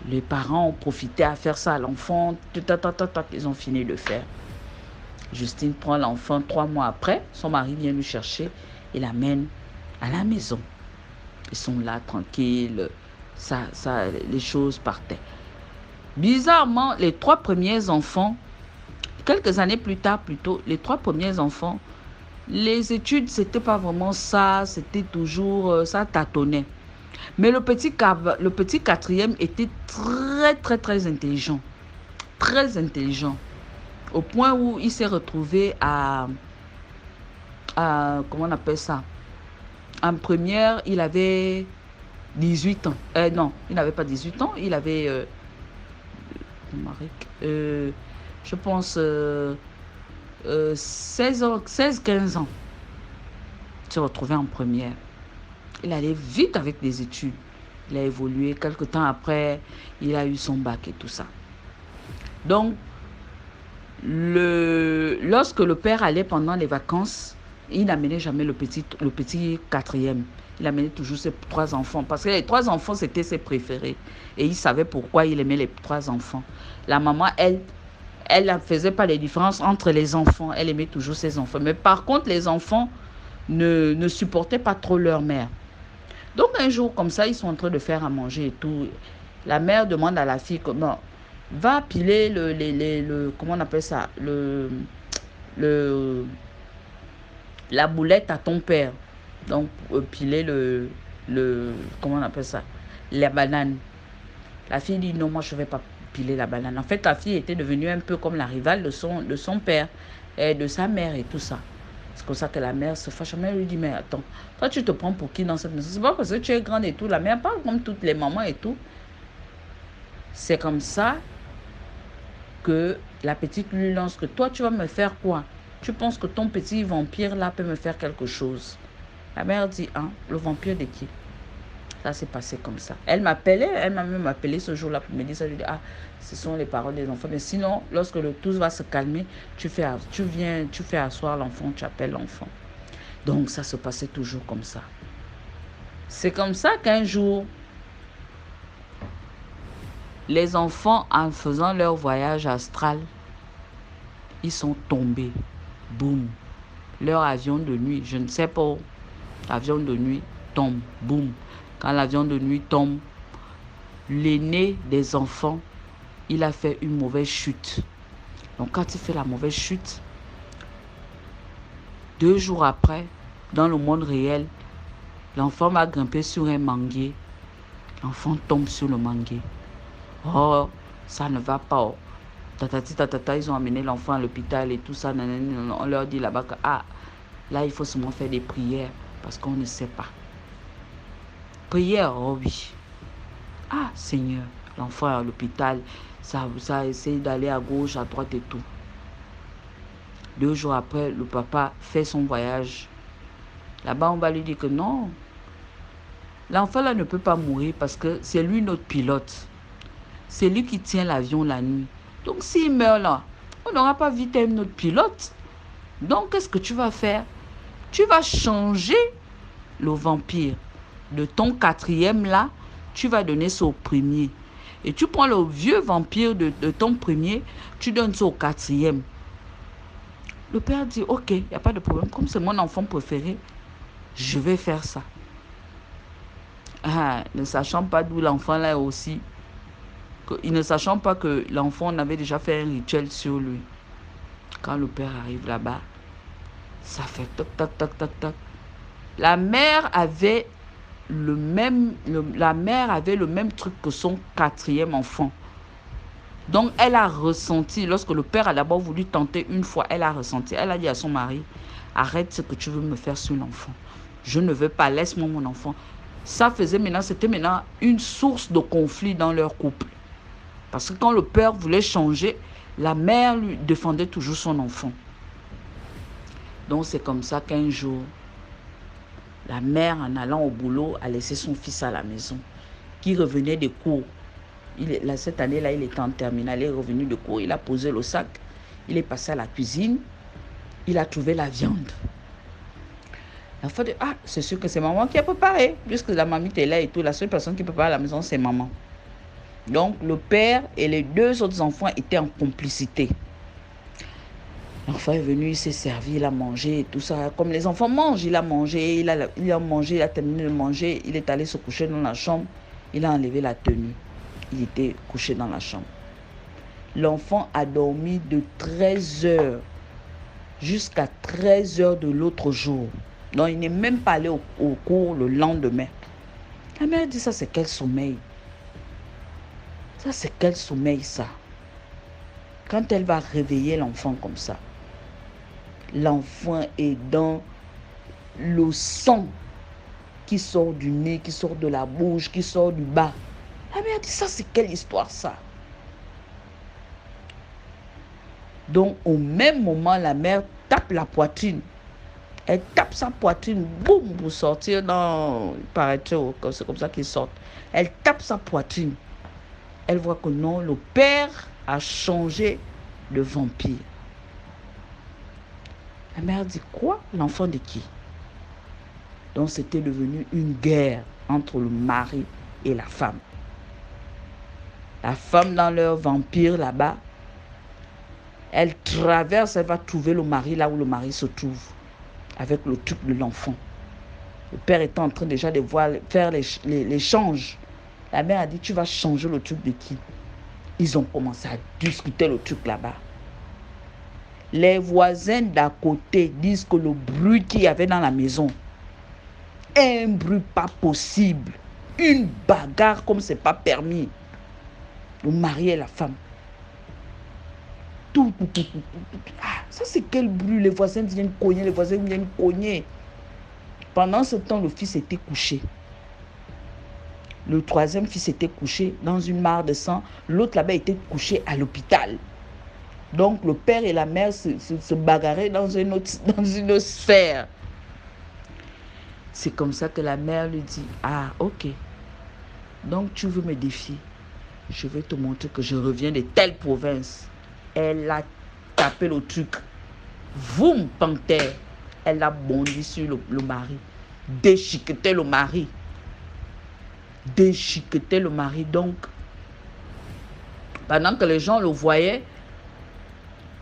[SPEAKER 5] les parents ont profité à faire ça à l'enfant. Ils ont fini de faire. Justine prend l'enfant 3 mois après. Son mari vient lui chercher et l'amène à la maison. Ils sont là tranquilles. Les choses partaient. Bizarrement, les 3 premiers enfants, quelques années plus tard, plutôt, les 3 premiers enfants, les études, c'était pas vraiment ça. C'était toujours, ça tâtonnait. Mais le petit quatrième était très, très, très intelligent. Très intelligent. Au point où il s'est retrouvé à comment on appelle ça? En première, il avait 18 ans. Non, il n'avait pas 18 ans. Il avait, je pense, 16-15 ans. Il s'est retrouvé en première. Il allait vite avec les études. Il a évolué. Quelque temps après, il a eu son bac et tout ça. Donc, lorsque le père allait pendant les vacances, il n'amenait jamais le petit quatrième. Il amenait toujours ses 3 enfants. Parce que les 3 enfants, c'était ses préférés. Et il savait pourquoi il aimait les 3 enfants. La maman, elle ne faisait pas les différences entre les enfants. Elle aimait toujours ses enfants. Mais par contre, les enfants ne supportaient pas trop leur mère. Donc, un jour, comme ça, ils sont en train de faire à manger et tout. La mère demande à la fille, comment, va piler comment on appelle ça, la boulette à ton père. Donc, piler comment on appelle ça, la banane. La fille dit, non, moi, je ne vais pas piler la banane. En fait, la fille était devenue un peu comme la rivale de son père et de sa mère et tout ça. C'est comme ça que la mère se fâche. La mère lui dit, mais attends, toi tu te prends pour qui dans cette maison? C'est pas parce que tu es grande et tout. La mère parle comme toutes les mamans et tout. C'est comme ça que la petite lui lance que toi tu vas me faire quoi? Tu penses que ton petit vampire là peut me faire quelque chose? La mère dit, hein, le vampire de qui? Ça s'est passé comme ça. Elle m'a même appelé ce jour-là pour me dire ça. Je dis, ah, ce sont les paroles des enfants. Mais sinon, lorsque le tout va se calmer, tu fais asseoir l'enfant, tu appelles l'enfant. Donc, ça se passait toujours comme ça. C'est comme ça qu'un jour, les enfants, en faisant leur voyage astral, ils sont tombés. Boum. Leur avion de nuit, je ne sais pas où, L'avion de nuit tombe, boum. Quand l'avion de nuit tombe, l'aîné des enfants, il a fait une mauvaise chute. Donc quand il fait la mauvaise chute, 2 jours après, dans le monde réel, l'enfant va grimper sur un manguier. L'enfant tombe sur le manguier. Oh, ça ne va pas. Oh. Tatati, tatata, ils ont amené l'enfant à l'hôpital et tout ça. Nanana, on leur dit là-bas que là, il faut seulement faire des prières parce qu'on ne sait pas. Prière, oh oui. Ah, Seigneur, l'enfant est à l'hôpital. Ça essaie d'aller à gauche, à droite et tout. 2 jours après, le papa fait son voyage. Là-bas, on va lui dire que non. L'enfant là ne peut pas mourir parce que c'est lui notre pilote. C'est lui qui tient l'avion la nuit. Donc s'il meurt là, on n'aura pas vite notre pilote. Donc qu'est-ce que tu vas faire? Tu vas changer le vampire. De ton 4e là, tu vas donner ça au premier. Et tu prends le vieux vampire de ton premier, tu donnes ça au 4e. Le père dit, ok, il n'y a pas de problème. Comme c'est mon enfant préféré, je vais faire ça. Ne sachant pas d'où l'enfant là est aussi. Ne sachant pas que l'enfant, on avait déjà fait un rituel sur lui. Quand le père arrive là-bas, ça fait toc, toc, toc, toc, toc. La mère avait le même truc que son 4e enfant. Donc, elle a ressenti, lorsque le père a d'abord voulu tenter une fois, elle a ressenti. Elle a dit à son mari, arrête ce que tu veux me faire sur l'enfant. Je ne veux pas, laisse-moi mon enfant. C'était maintenant une source de conflit dans leur couple. Parce que quand le père voulait changer, la mère lui défendait toujours son enfant. Donc c'est comme ça qu'un jour, la mère, en allant au boulot, a laissé son fils à la maison, qui revenait de cours. Cette année-là, il était en terminale, il est revenu de cours, il a posé le sac, il est passé à la cuisine, il a trouvé la viande. L'enfant dit, c'est sûr que c'est maman qui a préparé, puisque la mamie était là et tout, la seule personne qui prépare à la maison, c'est maman. Donc, le père et les 2 autres enfants étaient en complicité. L'enfant est venu, il s'est servi, il a mangé et tout ça. Comme les enfants mangent, il a mangé, il a mangé, il a terminé de manger. Il est allé se coucher dans la chambre. Il a enlevé la tenue. Il était couché dans la chambre. L'enfant a dormi de 13h jusqu'à 13h de l'autre jour. Donc, il n'est même pas allé au cours le lendemain. La mère dit, ça c'est quel sommeil? Ça, c'est quel sommeil, ça? Quand elle va réveiller l'enfant comme ça, l'enfant est dans le sang qui sort du nez, qui sort de la bouche, qui sort du bas. La mère dit, ça, c'est quelle histoire, ça? Donc, au même moment, la mère tape la poitrine. Elle tape sa poitrine, boum, pour sortir dans... Il paraît que c'est comme ça qu'ils sortent. Elle tape sa poitrine. Elle voit que non, le père a changé de vampire. La mère dit, quoi? L'enfant de qui? Donc c'était devenu une guerre entre le mari et la femme. La femme dans leur vampire là-bas, elle traverse, elle va trouver le mari là où le mari se trouve, avec le truc de l'enfant. Le père était en train déjà de faire l'échange. La mère a dit, tu vas changer le truc de qui? Ils ont commencé à discuter le truc là-bas. Les voisins d'à côté disent que le bruit qu'il y avait dans la maison, un bruit pas possible, une bagarre comme c'est pas permis. Le mari et la femme. Tout. Ça c'est quel bruit? Les voisins viennent cogner, Pendant ce temps, le fils était couché. Le 3e fils était couché dans une mare de sang. L'autre là-bas était couché à l'hôpital. Donc le père et la mère se bagarraient dans une autre sphère. C'est comme ça que la mère lui dit, ok. Donc tu veux me défier. Je vais te montrer que je reviens de telle province. Elle a tapé le truc. Voum, panthère. Elle a bondi sur le mari. Déchiqueté le mari. Donc, pendant que les gens le voyaient,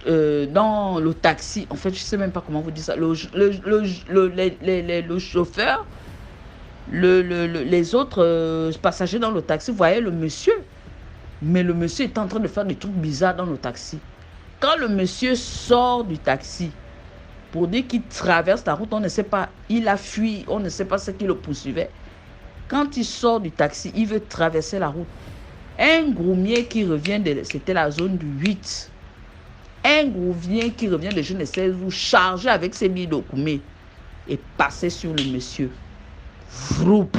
[SPEAKER 5] dans le taxi, en fait, je ne sais même pas comment vous dire ça, le chauffeur, les autres passagers dans le taxi voyaient le monsieur. Mais le monsieur est en train de faire des trucs bizarres dans le taxi. Quand le monsieur sort du taxi, pour dire qu'il traverse la route, on ne sait pas, il a fui, on ne sait pas ce qui le poursuivait. Quand il sort du taxi, il veut traverser la route. Un groumier qui revient, c'était la zone du 8. Un groumier qui revient de je ne sais où, chargé avec ses billes de Koumé, est passé sur le monsieur. Vroup.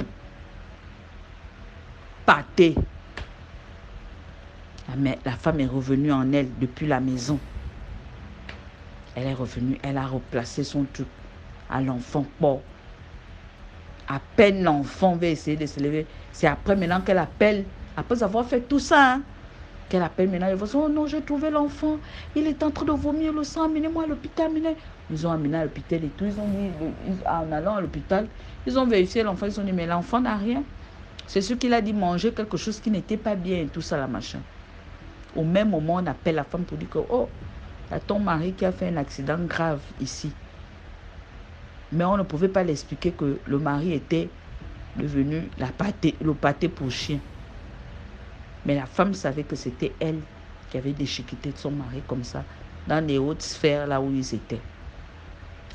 [SPEAKER 5] Pâté. La femme est revenue en elle depuis la maison. Elle est revenue, elle a replacé son truc à l'enfant. Bon, à peine l'enfant va essayer de se lever. C'est après maintenant qu'elle appelle, après avoir fait tout ça, hein, qu'elle appelle maintenant. Elle va dire, oh non, j'ai trouvé l'enfant. Il est en train de vomir le sang. Amenez-moi à l'hôpital. Ils ont amené à l'hôpital et tout. Ils ont dit, en allant à l'hôpital, ils ont vérifié l'enfant. Ils ont dit, mais l'enfant n'a rien. C'est ce qu'il a dit, manger quelque chose qui n'était pas bien et tout ça, la machin. Au même moment, on appelle la femme pour dire que, oh, il y a ton mari qui a fait un accident grave ici. Mais on ne pouvait pas l'expliquer que le mari était devenu le pâté pour chien. Mais la femme savait que c'était elle qui avait déchiqueté de son mari comme ça, dans les hautes sphères là où ils étaient.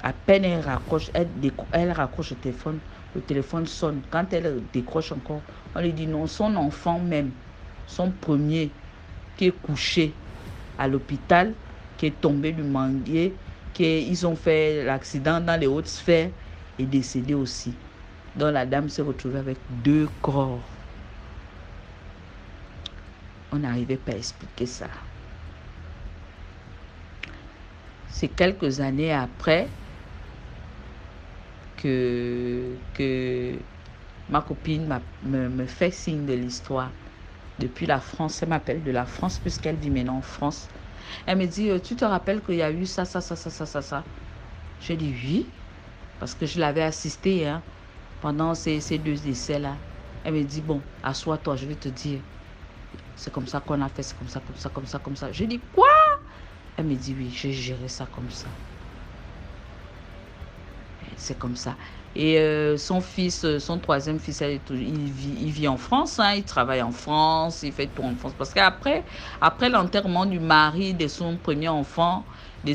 [SPEAKER 5] À peine elle raccroche le téléphone sonne. Quand elle décroche encore, on lui dit non, son enfant même, son premier, qui est couché à l'hôpital, qui est tombé du manguier, ils ont fait l'accident dans les hautes sphères, est décédé aussi. Donc la dame s'est retrouvée avec 2 corps. On n'arrivait pas à expliquer ça. C'est quelques années après que ma copine me fait signe de l'histoire. Depuis la France, elle m'appelle de la France puisqu'elle vit maintenant en France. Elle me dit, tu te rappelles qu'il y a eu ça. J'ai dit oui, parce que je l'avais assisté pendant ces 2 décès-là. Elle me dit, bon, assois-toi, je vais te dire. C'est comme ça qu'on a fait, c'est comme ça. J'ai dit, quoi? Elle me dit, oui, j'ai géré ça comme ça. C'est comme ça. Et son fils, son 3e fils, il vit en France, il travaille en France, il fait tout en France. Parce qu'après l'enterrement du mari de son premier enfant, de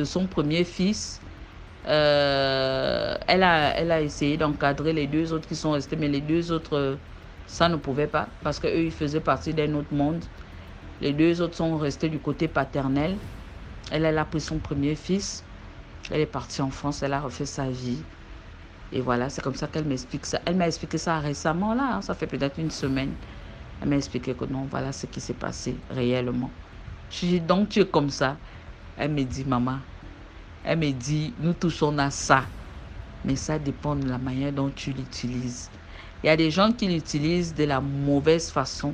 [SPEAKER 5] son premier fils, elle a essayé d'encadrer les 2 autres qui sont restés, mais les 2 autres, ça ne pouvait pas, parce qu'eux, ils faisaient partie d'un autre monde. Les 2 autres sont restés du côté paternel. Elle a pris son premier fils. Elle est partie en France, elle a refait sa vie. Et voilà, c'est comme ça qu'elle m'explique ça. Elle m'a expliqué ça récemment, là, ça fait peut-être 1 semaine. Elle m'a expliqué que non, voilà ce qui s'est passé réellement. Je dis, donc tu es comme ça. Elle me dit, maman, elle me dit, nous tous on a ça. Mais ça dépend de la manière dont tu l'utilises. Il y a des gens qui l'utilisent de la mauvaise façon.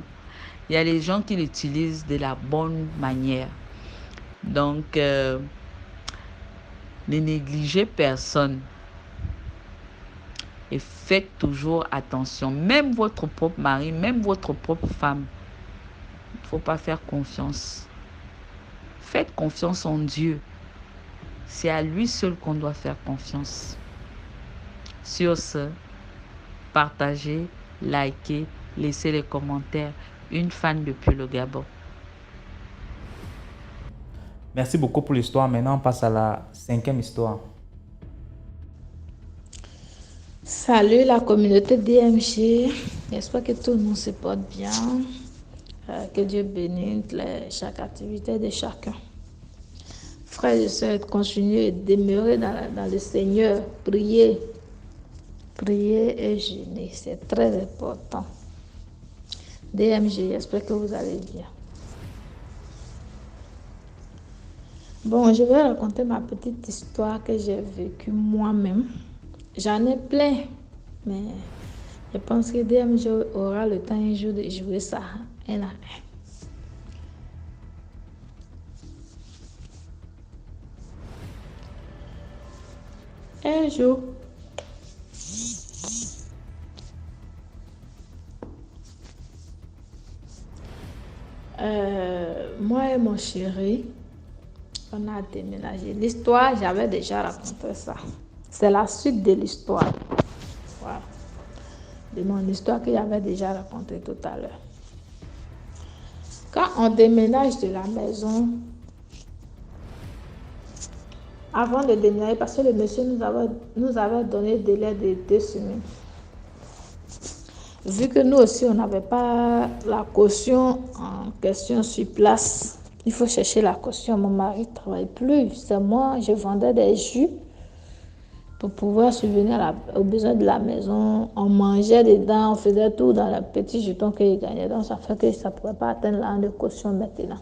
[SPEAKER 5] Il y a des gens qui l'utilisent de la bonne manière. Donc, ne négligez personne et faites toujours attention. Même votre propre mari, même votre propre femme, il ne faut pas faire confiance. Faites confiance en Dieu. C'est à lui seul qu'on doit faire confiance. Sur ce, partagez, likez, laissez les commentaires. Une fan depuis le Gabon.
[SPEAKER 1] Merci beaucoup pour l'histoire. Maintenant, on passe à la 5e histoire.
[SPEAKER 6] Salut la communauté DMG. J'espère que tout le monde se porte bien. Que Dieu bénisse chaque activité de chacun. Frères et sœurs, continuez de demeurer dans le Seigneur. Priez. Priez et jeûnez. C'est très important. DMG, j'espère que vous allez bien. Bon, je vais raconter ma petite histoire que j'ai vécue moi-même. J'en ai plein, mais je pense que DMG aura le temps un jour de jouer ça. Un jour, moi et mon chéri, On a déménagé. L'histoire, j'avais déjà raconté ça. C'est la suite de l'histoire. Voilà. De mon histoire que j'avais déjà racontée tout à l'heure. Quand on déménage de la maison, avant de déménager, parce que le monsieur nous avait donné le délai de 2 semaines. Vu que nous aussi, on n'avait pas la caution en question sur place, il faut chercher la caution. Mon mari ne travaille plus. C'est moi, je vendais des jus pour pouvoir subvenir aux besoins de la maison. On mangeait dedans, on faisait tout dans le petit jeton qu'il gagnait. Donc, ça fait que ça ne pouvait pas atteindre l'an de caution maintenant.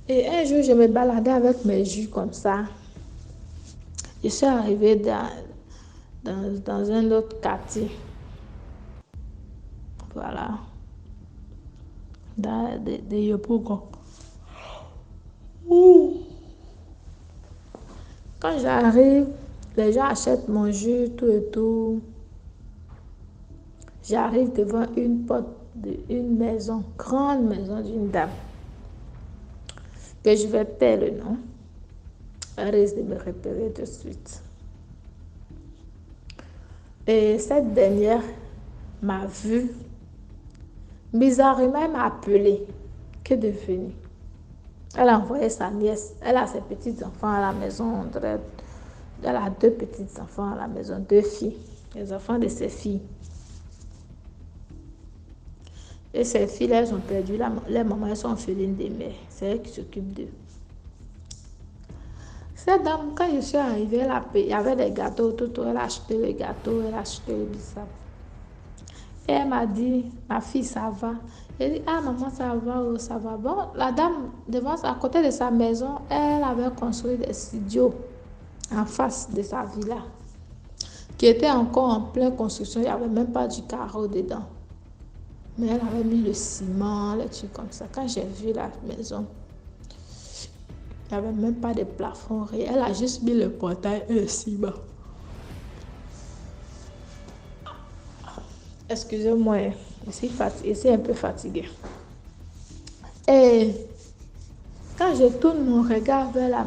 [SPEAKER 6] Et un jour, je me baladais avec mes jus comme ça. Je suis arrivée dans un autre quartier. Voilà. De Yopougon. Quand j'arrive, les gens achètent mon jus, tout et tout. J'arrive devant une porte d'une maison, grande maison d'une dame, que je vais taire le nom. Elle risque de me repérer de suite. Et cette dernière m'a vue. Bizarrement, elle m'a appelée. Que devenu? Elle a envoyé sa nièce. Elle a ses petits-enfants à la maison. Elle a 2 petits-enfants à la maison, 2 filles. Les enfants de ses filles. Et ces filles, elles ont perdu les mamans, elles sont orphelines des mères. C'est elles qui s'occupent d'eux. Cette dame, quand je suis arrivée, il y avait des gâteaux tout. Elle a acheté le gâteau, elle a acheté le bissap. Et elle m'a dit, ma fille, ça va. Elle dit, ah maman, ça va, oh, ça va. Bon, la dame, à côté de sa maison, elle avait construit des studios en face de sa villa, qui était encore en pleine construction. Il n'y avait même pas du carreau dedans. Mais elle avait mis le ciment, les trucs comme ça. Quand j'ai vu la maison, il n'y avait même pas de plafond. Elle a juste mis le portail et le ciment. Excusez-moi, je suis un peu fatiguée. Et quand je tourne mon regard vers la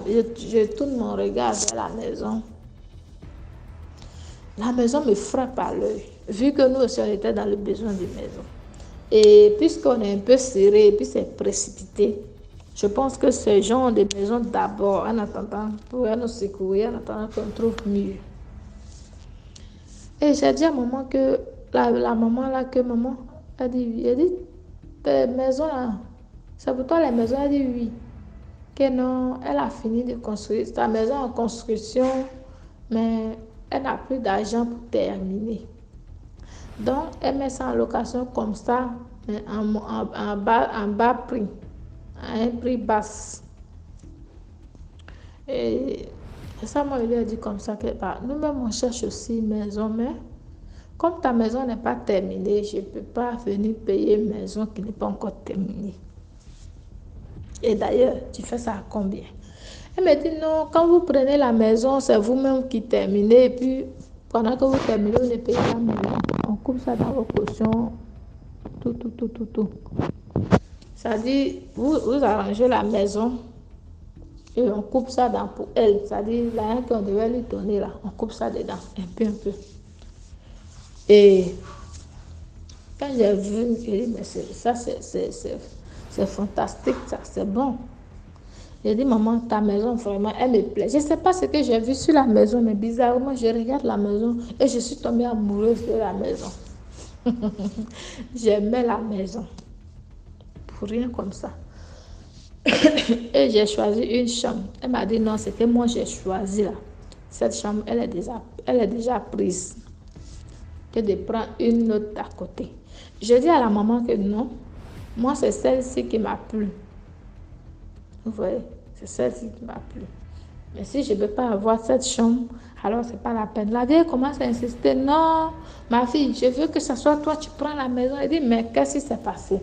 [SPEAKER 6] maison me frappe à l'œil. Vu que nous aussi, on était dans le besoin d'une maison. Et puisqu'on est un peu serré et puis c'est précipité, je pense que ce genre de maison d'abord, en attendant, pour nous secourir, en attendant qu'on trouve mieux. Et j'ai dit à maman que, la maman là, que maman a dit oui. Elle dit, tes maisons là, c'est pour toi les maisons? Elle dit oui. Que non, elle a fini de construire sa maison en construction, mais elle n'a plus d'argent pour terminer. Donc, elle met ça en location comme ça, mais en bas prix, à un prix bas. Et ça, moi, il lui a dit comme ça que nous-mêmes, on cherche aussi une maison, mais comme ta maison n'est pas terminée, je ne peux pas venir payer une maison qui n'est pas encore terminée. Et d'ailleurs, tu fais ça à combien? Elle me dit non, quand vous prenez la maison, c'est vous-même qui terminez, et puis pendant que vous terminez, vous ne payez pas maintenant. On coupe ça dans vos cautions, tout. Ça dit, vous arrangez la maison et on coupe ça dans pour elle. Ça dit, l'argent qu'on devait lui donner là, on coupe ça dedans, un peu. Et quand j'ai vu, j'ai dit, mais ça c'est fantastique, ça, c'est bon. J'ai dit, maman, ta maison, vraiment, elle me plaît. Je ne sais pas ce que j'ai vu sur la maison, mais bizarrement, je regarde la maison et je suis tombée amoureuse de la maison. J'aimais la maison. Pour rien comme ça. Et j'ai choisi une chambre. Elle m'a dit, non, c'est que moi, j'ai choisi là. Cette chambre, elle est déjà prise. Que de prendre une autre à côté. Je dis à la maman que non, moi, c'est celle-ci qui m'a plu. Vous voyez, c'est celle-ci qui m'a plu. Mais si je ne veux pas avoir cette chambre, alors ce n'est pas la peine. La vieille commence à insister. Non, ma fille, je veux que ce soit toi, tu prends la maison. Elle dit, mais qu'est-ce qui s'est passé?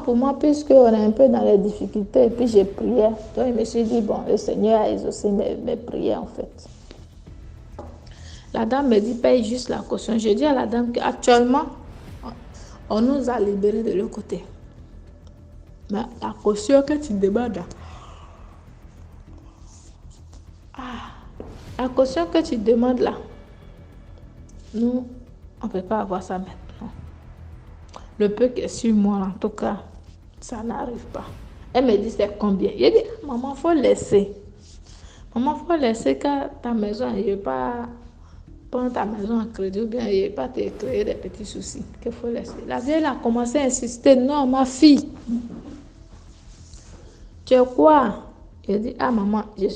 [SPEAKER 6] Pour moi, puisqu'on est un peu dans les difficultés, et puis j'ai prié. Donc, je me suis dit, bon, le Seigneur a exaucé mes prières, en fait. La dame me dit, paye juste la caution. Je dis à la dame qu'actuellement, on nous a libérés de l'autre côté. Mais la caution que tu demandes, la caution que tu demandes là, nous, on ne peut pas avoir ça maintenant. Le peu qui est sur moi, en tout cas, ça n'arrive pas. Elle me dit c'est combien. Je dis, maman, il faut laisser. Maman, il faut laisser que ta maison, je ne vais pas prendre ta maison en crédit ou bien je ne vais pas te créer des petits soucis. Qu'il faut laisser. La vieille a commencé à insister. Non, ma fille, tu es quoi? Je dis, ah maman, je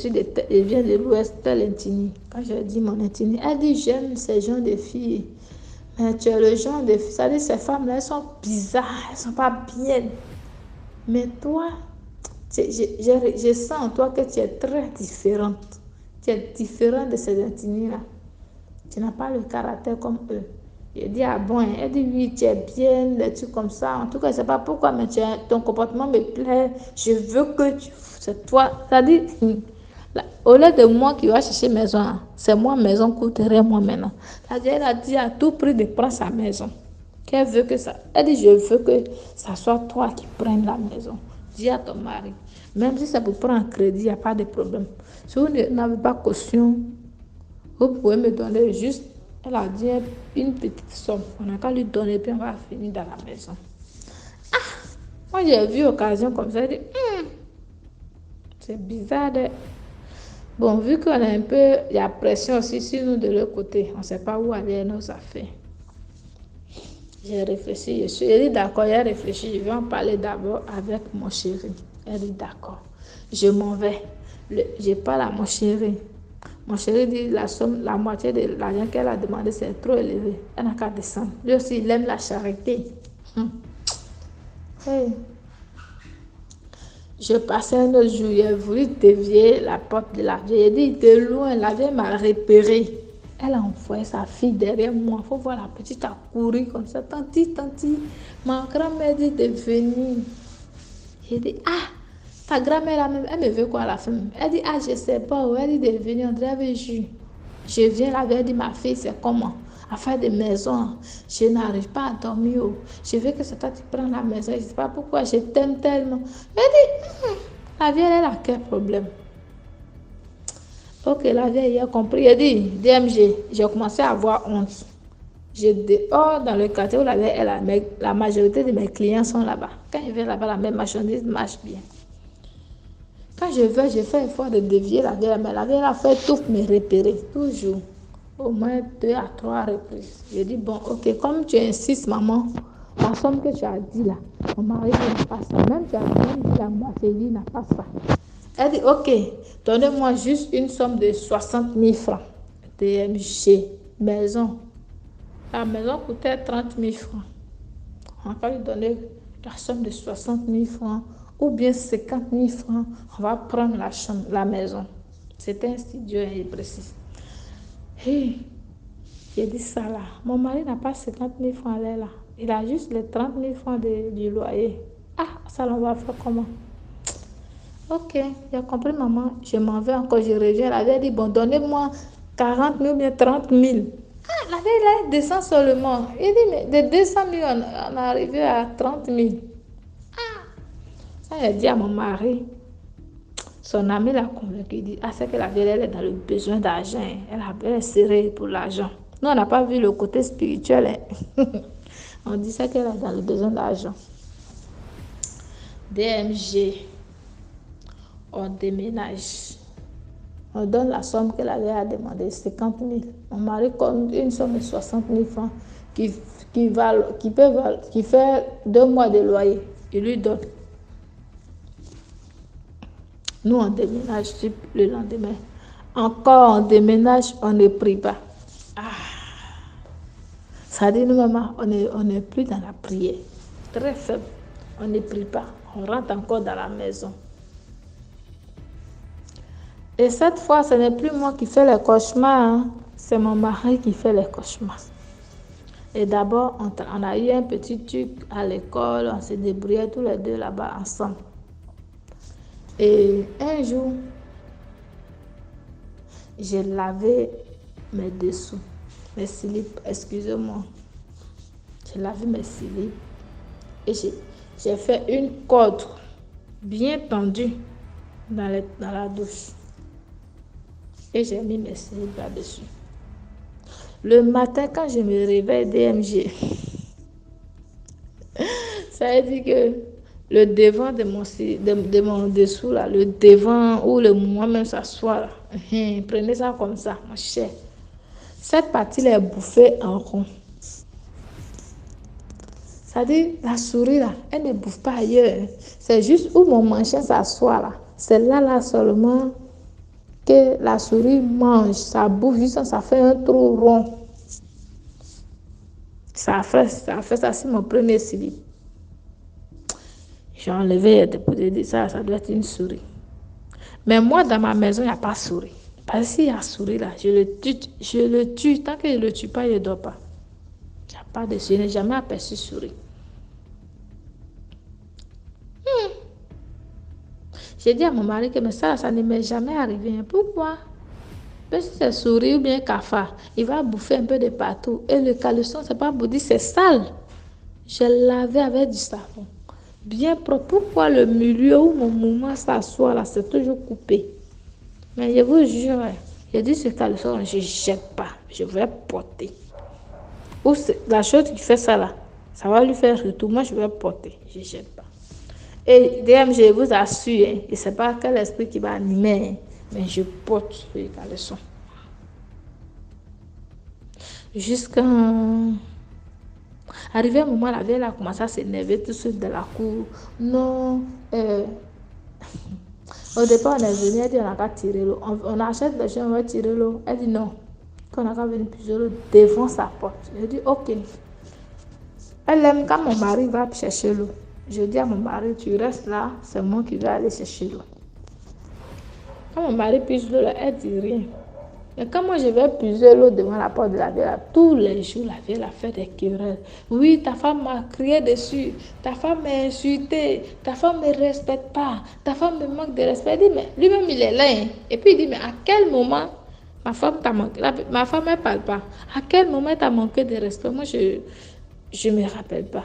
[SPEAKER 6] viens de l'Ouest, tel Intini. Quand je dis mon Intini, elle dit, j'aime ces gens de filles. Mais tu es le genre de filles. Ça dit, ces femmes-là, elles sont bizarres, elles ne sont pas bien. Mais toi, je sens en toi que tu es très différente. Tu es différente de ces Intinis-là. Tu n'as pas le caractère comme eux. Je dis, ah bon, elle dit, oui, tu es bien, des trucs comme ça. En tout cas, je ne sais pas pourquoi, mais ton comportement me plaît. Je veux que c'est toi. Ça dit, au lieu de moi qui va chercher maison, c'est moi maison coûterait moi maintenant. Elle a dit à tout prix de prendre sa maison. Qu'elle veut que ça. Elle dit, je veux que ça soit toi qui prennes la maison. Dis à ton mari. Même si ça peut prendre un crédit, il n'y a pas de problème. Si vous n'avez pas caution, vous pouvez me donner juste, elle a dit, une petite somme. On n'a qu'à lui donner, puis on va finir dans la maison. Moi, j'ai vu occasion comme ça, j'ai dit, c'est bizarre. Bon, vu qu'on a un peu, il y a pression aussi sur nous de l'autre côté. On ne sait pas où aller nos affaires. J'ai réfléchi, elle dit d'accord, j'ai réfléchi, je vais en parler d'abord avec mon chéri. Elle dit d'accord, je m'en vais. Je parle à mon chéri. Mon chéri dit la moitié de l'argent qu'elle a demandé, c'est trop élevé. Elle n'a qu'à descendre. Lui aussi, il aime la charité. Hey. Je passais un autre jour, j'ai voulu dévier la porte de la vieille. Elle dit de loin, la vieille m'a repéré. Elle a envoyé sa fille derrière moi. Il faut voir la petite a couru comme ça. Tanti, ma grand-mère dit de venir. J'ai dit, ta grand-mère, elle me veut quoi à la fin? Elle dit, je ne sais pas. Elle dit de venir, on dirait je viens là, elle dit, ma fille, c'est comment? À faire des maisons. Je n'arrive pas à dormir. Je veux que c'est toi qui prends la maison. Je ne sais pas pourquoi, je t'aime tellement. Elle dit, la vieille, elle a quel problème? Ok, la vieille a compris. Elle dit, DMG, j'ai commencé à avoir honte. Dans le quartier où la majorité de mes clients sont là-bas. Quand je vais là-bas, la même marchandise marche bien. Quand je vais, je fais l'effort de dévier la vieille, mais la vieille a fait tout me repérer, toujours. Au moins 2 à 3 reprises. Je dis, bon, ok, comme tu insistes, maman, la somme que tu as dit là, mon mari n'a pas ça. Même tu as dit la moitié, il n'a pas ça. Elle dit, ok, donnez-moi juste une somme de 60 000 francs. DMG, maison. La maison coûtait 30 000 francs. On va lui donner la somme de 60 000 francs ou bien 50 000 francs. On va prendre la maison. C'était insidieux et précis. Hey, j'ai dit ça là. Mon mari n'a pas 50 000 francs là. Il a juste les 30 000 francs du loyer. Ça on va faire comment? Ok, j'ai compris, maman. Je m'en vais encore, je reviens. Elle avait dit, bon, donnez-moi 40 000 ou bien 30 000. La vieille, elle descend seulement. Il dit, mais de 200 000, on est arrivé à 30 000. Ça, elle dit à mon mari. Son ami l'a convaincu. Il dit, c'est que la vieille, elle est dans le besoin d'argent. Elle est serrée pour l'argent. Nous, on n'a pas vu le côté spirituel. On dit ça qu'elle est dans le besoin d'argent. DMG. On déménage. On donne la somme qu'elle avait demandé, 50 000. Mon mari compte une somme de 60 000 francs qui fait 2 mois de loyer. Il lui donne. Nous, on déménage le lendemain. Encore, on déménage, on ne prie pas. Ça dit, nous, maman, on n'est plus dans la prière. Très faible. On ne prie pas. On rentre encore dans la maison. Et cette fois, ce n'est plus moi qui fais les cauchemars, c'est mon mari qui fait les cauchemars. Et d'abord, on a eu un petit truc à l'école, on s'est débrouillés tous les deux là-bas ensemble. Et un jour, j'ai lavé mes dessous, mes slips, excusez-moi. J'ai lavé mes slips et j'ai fait une corde bien tendu dans la douche. Et j'ai mis mes slips là-dessus. Le matin, quand je me réveille DMG, ça veut dire que le devant de mon dessous, là, le devant où le moi-même s'assoit, là, prenez ça comme ça, mon cher. Cette partie là est bouffée en rond. Ça dit, la souris là, elle ne bouffe pas ailleurs. C'est juste où mon manchin s'assoit là. C'est là seulement que la souris mange. Ça bouffe juste, ça fait un trou rond. Ça a fait ça sur mon premier slip. J'ai enlevé pour dire ça doit être une souris. Mais moi, dans ma maison, il n'y a pas de souris. Parce que s'il y a souris là, je le tue. Tant que je ne le tue pas, il ne dort pas. Il n'y a pas de souris. Je n'ai jamais aperçu souris. J'ai dit à mon mari que mais ça ne m'est jamais arrivé. Pourquoi? Parce que c'est souris ou bien cafard. Il va bouffer un peu de partout. Et le caleçon, c'est pas pour dire c'est sale. Je l'avais avec du savon. Bien propre. Pourquoi le milieu où mon maman s'assoit là, c'est toujours coupé? Mais je vous jure, je dis ce caleçon, je ne jette pas. Je vais porter. Ou la chose qui fait ça là, ça va lui faire retour. Moi, je vais porter. Je ne jette pas. Et DM, je vous assure, je ne sais pas quel esprit qui va animer, mais je porte le caleçon. Jusqu'à... Arrivé à un moment, la vieille a commencé à s'énerver tout de suite de la cour. Non, au départ, on est venu, elle dit on n'a qu'à tirer l'eau. On achète les gens, on va tirer l'eau. Elle dit non, qu'on n'a qu'à venir puiser l'eau devant sa porte. Je dis ok. Elle aime quand mon mari va chercher l'eau. Je dis à mon mari, tu restes là, c'est moi qui vais aller chercher l'eau. Quand mon mari puise l'eau, elle dit rien. Mais quand moi je vais puiser l'eau devant la porte de la vieille, tous les jours, la vieille a fait des querelles. Oui, ta femme m'a crié dessus, ta femme m'a insulté, ta femme ne me respecte pas, ta femme me manque de respect. Il dit, mais lui-même il est là. Hein. Et puis il dit, mais à quel moment ma femme t'a manqué? Ma femme ne parle pas. À quel moment t'as manqué de respect? Moi, je ne me rappelle pas.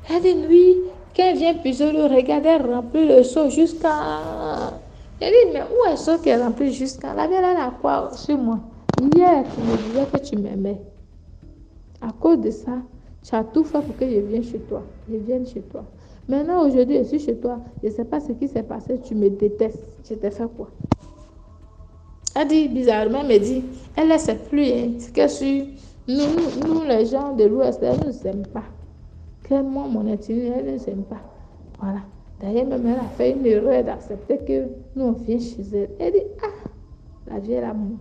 [SPEAKER 6] Elle dit, oui, quand elle vient puiser l'eau, regarde, elle remplit le seau jusqu'à... Elle dit, mais où est le seau qui est rempli jusqu'à... La vieille, elle a quoi sur moi? Hier, tu me disais que tu m'aimais. À cause de ça, tu as tout fait pour que je vienne chez toi. Je vienne chez toi. Maintenant, aujourd'hui, je suis chez toi. Je ne sais pas ce qui s'est passé. Tu me détestes. Je t'ai fait quoi? Elle dit, bizarrement, elle me dit, elle ne sait plus. Hein, c'est que sur nous, les gens de l'Ouest, elle ne nous aime pas. Que moi, mon intimité, elle ne nous aime pas. Voilà. D'ailleurs, même elle a fait une erreur d'accepter que nous, on vient chez elle. Elle dit, ah, la vieille l'amour.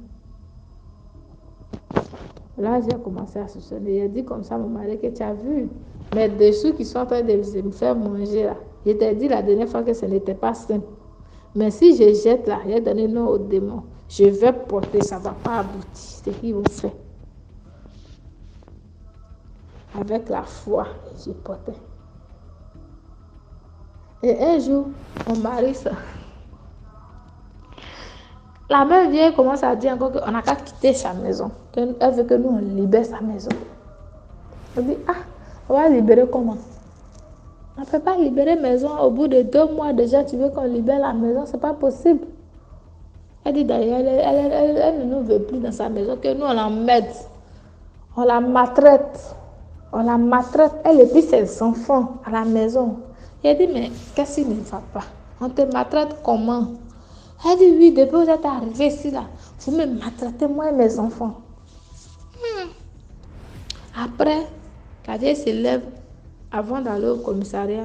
[SPEAKER 6] Là, j'ai commencé à soupçonner. Elle dit comme ça, mon mari, que tu as vu mes dessous qui sont en train de me faire manger là. Je t'ai dit la dernière fois que ce n'était pas simple. Mais si je jette là, j'ai donné nom au démon. Je vais porter, ça ne va pas aboutir. C'est ce qu'ils vont faire. Avec la foi, je portais. Et un jour, mon mari, la même vieille commence à dire encore qu'on n'a qu'à quitter sa maison. Elle veut que nous, on libère sa maison. Elle dit, ah, on va libérer comment? On ne peut pas libérer la maison. Au bout de 2 mois déjà, tu veux qu'on libère la maison? Ce n'est pas possible. Elle dit d'ailleurs, elle ne nous veut plus dans sa maison, que nous, on l'emmène. On la maltraite. On la maltraite, elle et puis ses enfants à la maison. Elle dit, mais qu'est-ce qui ne va pas? On te maltraite comment? Elle dit, oui, depuis que vous êtes arrivé ici, là, vous me maltraitez, moi et mes enfants. Après, la vieille se lève avant d'aller au commissariat,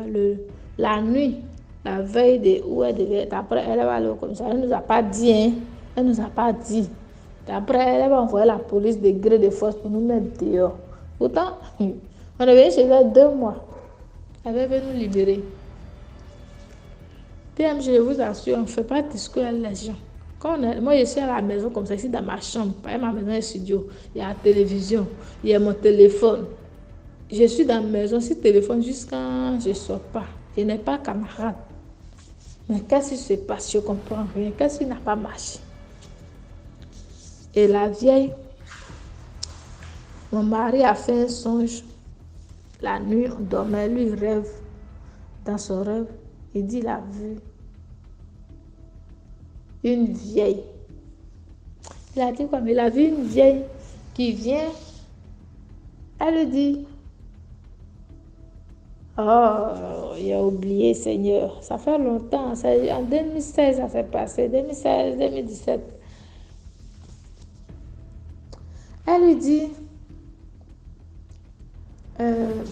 [SPEAKER 6] la nuit, la veille de où elle devait être. Après, elle va aller au commissariat. Elle ne nous a pas dit, hein. Elle ne nous a pas dit. Après, elle va envoyer la police de gré de force pour nous mettre dehors. Pourtant, on est venu chez elle 2 mois. Elle avait nous libérer. PM, je vous assure, on ne fait pas de discours à les gens. Moi, je suis à la maison comme ça, ici dans ma chambre. Ma maison est studio. Il y a la télévision, il y a mon téléphone. Je suis dans la maison, sur le téléphone, jusqu'à je ne sors pas. Je n'ai pas de camarade. Mais qu'est-ce qui se passe? Je ne comprends rien. Qu'est-ce qui n'a pas marché? Et la vieille, mon mari a fait un songe. La nuit, on dormait, lui, il rêve. Dans son rêve, Il dit, il a vu une vieille. Il a dit quoi? Mais il a vu une vieille qui vient. Elle lui dit, oh, il a oublié, Seigneur. Ça fait longtemps. En 2016, ça s'est passé. 2016, 2017. Elle lui dit,